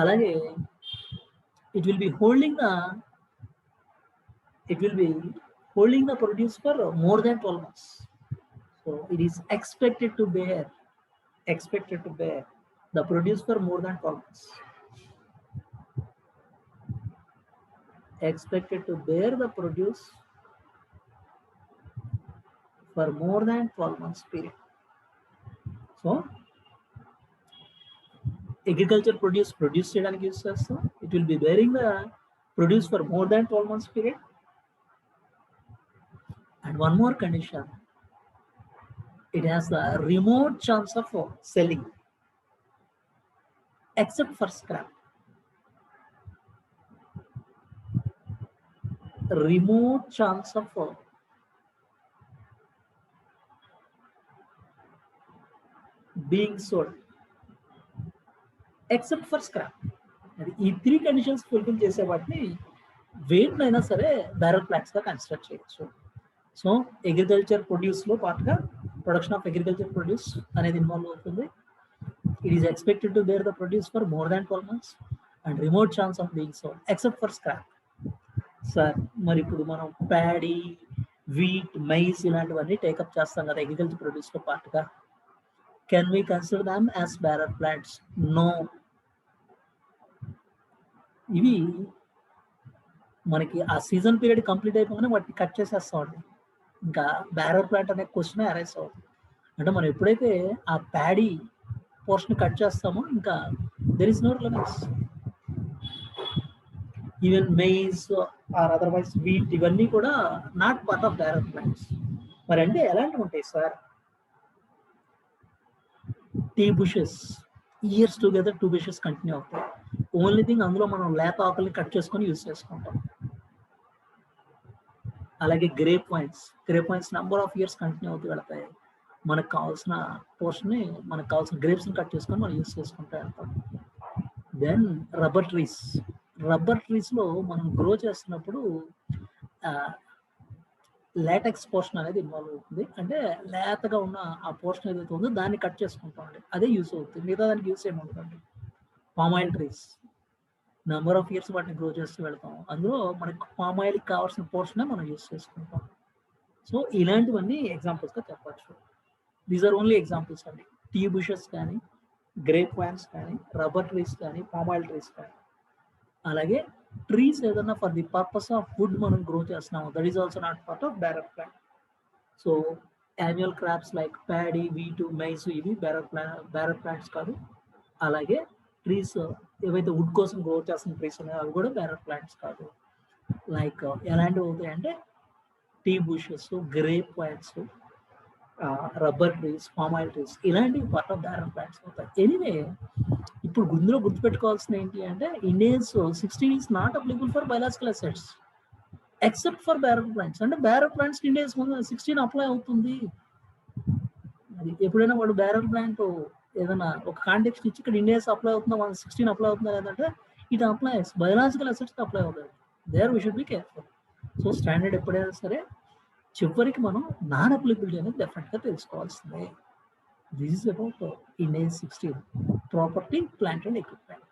Speaker 1: అలాగే it will be holding the produce for more than 12 months. So it is expected to bear the produce for more than 12 months. Expected to bear the produce for more than 12 months period. So agriculture produce చేయడానికి use చేస్తాం. It will be bearing the produce for more than 12 months period. And And one more condition, it has the remote chance of selling, except for scrap. Remote chance of being sold, except for scrap. అది ఈ 3 conditions fulfil చేసే వాటిని వేటినైనా సరే bearer plants గా consider చేయొచ్చు. So agriculture produce లో పార్ట్గా ప్రొడక్షన్ ఆఫ్ అగ్రికల్చర్ ప్రొడ్యూస్ అనేది ఇన్వాల్వ్ అవుతుంది. It is expected to bear the produce for more than 12 months and remote chance of being sold except for scrap. Sir మరి ఇప్పుడు మనం paddy, wheat, maize ఇలాంటివన్నీ take up చేస్తాం కదా అగ్రికల్చర్ ప్రొడ్యూస్ లో పార్ట్గా. Can we consider them as bearer plants? No. ఇవి మనకి ఆ సీజన్ పీరియడ్ కంప్లీట్ అయిపోగానే వాటిని కట్ చేసేస్తామండి. ఇంకా బ్యారల్ ప్లాంట్ అనే క్వశ్చన్ అరైజ్ అవుతుంది. అంటే మనం ఎప్పుడైతే ఆ ప్యాడీ పోర్షన్ కట్ చేస్తామో ఇంకా there is no relevance. Even maize or otherwise wheat ఇవన్నీ కూడా not part of bearer plants. మరి అంటే ఎలాంటివి ఉంటాయి sir? Tea bushes years together 2 bushes continue అవుతాయి. ఓన్లీ థింగ్ అందులో మనం లేత ఆకుల్ని కట్ చేసుకొని యూజ్ చేసుకుంటాం. అలాగే grape vines number of years continue అవుతూ వెళ్తాయి. మనకు కావాల్సిన పోర్షన్ని, మనకు కావాల్సిన గ్రేప్స్ని కట్ చేసుకొని మనం యూజ్ చేసుకుంటూ వెళ్తాం. దెన్ రబ్బర్ ట్రీస్లో మనం గ్రో చేస్తున్నప్పుడు లాటెక్స్ పోర్షన్ అనేది ఇన్వాల్వ్ అవుతుంది. అంటే లేతగా ఉన్న ఆ పోర్షన్ ఏదైతే ఉందో దాన్ని కట్ చేసుకుంటామండి, అదే యూస్ అవుతుంది. మిగతా దానికి యూస్ ఏముంటుందండి. Palm oil trees number of years వాటిని గ్రో చేస్తూ వెళ్తాం. అందులో మనకి పామాయిల్కి కావాల్సిన పోర్షనే మనం యూస్ చేసుకుంటాం. సో ఇలాంటివన్నీ ఎగ్జాంపుల్స్గా చెప్పచ్చు. దీస్ ఆర్ ఓన్లీ ఎగ్జాంపుల్స్ అండి. టీ బుషెస్ కానీ, గ్రేప్ వైన్స్ కానీ, రబ్బర్ ట్రీస్ కానీ, పామాయిల్ ట్రీస్ కానీ. అలాగే ట్రీస్ ఏదన్నా for the purpose of wood మనం గ్రో చేస్తున్నాము, that is also not part of bearer plant. So annual crops like paddy, wheat, maize ఇవి బ్యారల్ ప్లాంట్స్ కాదు. అలాగే ట్రీస్ ఏవైతే వుడ్ కోసం గ్రో చేస్తున్న ట్రీస్ ఉన్నాయో అవి కూడా బ్యారల్ ప్లాంట్స్ కాదు. లైక్ ఎలాంటివి అవుతాయి అంటే tea bushes, grape vines, rubber trees, palm oil trees ఇలాంటివి పార్ట్ ఆఫ్ బ్యారల్ ప్లాంట్స్ అవుతాయి. ఎనీవే ఇప్పుడు ఇందులో గుర్తుపెట్టుకోవాల్సిన ఏంటి అంటే Ind AS 16 is not applicable for biological assets except for bearer plants. అంటే బ్యారల్ ప్లాంట్స్ ఇండియన్స్ 16 అప్లై అవుతుంది. అది ఎప్పుడైనా వాడు బ్యారల్ ప్లాంట్ ఏదైనా ఒక కాంటెక్స్ట్ ఇచ్చి ఇక్కడ ఇండియన్స్ అప్లై అవుతుందా, 16 అప్లై అవుతుందా లేదంటే it applies biological assets apply అవుతుంది. There we should be careful. So standard ఎప్పుడైనా సరే చివరికి మనం నాన్ అప్లికబిలిటీ అనేది డెఫినెట్గా తెలుసుకోవాల్సిందే. This is about Ind AS 16 property, plant and equipment.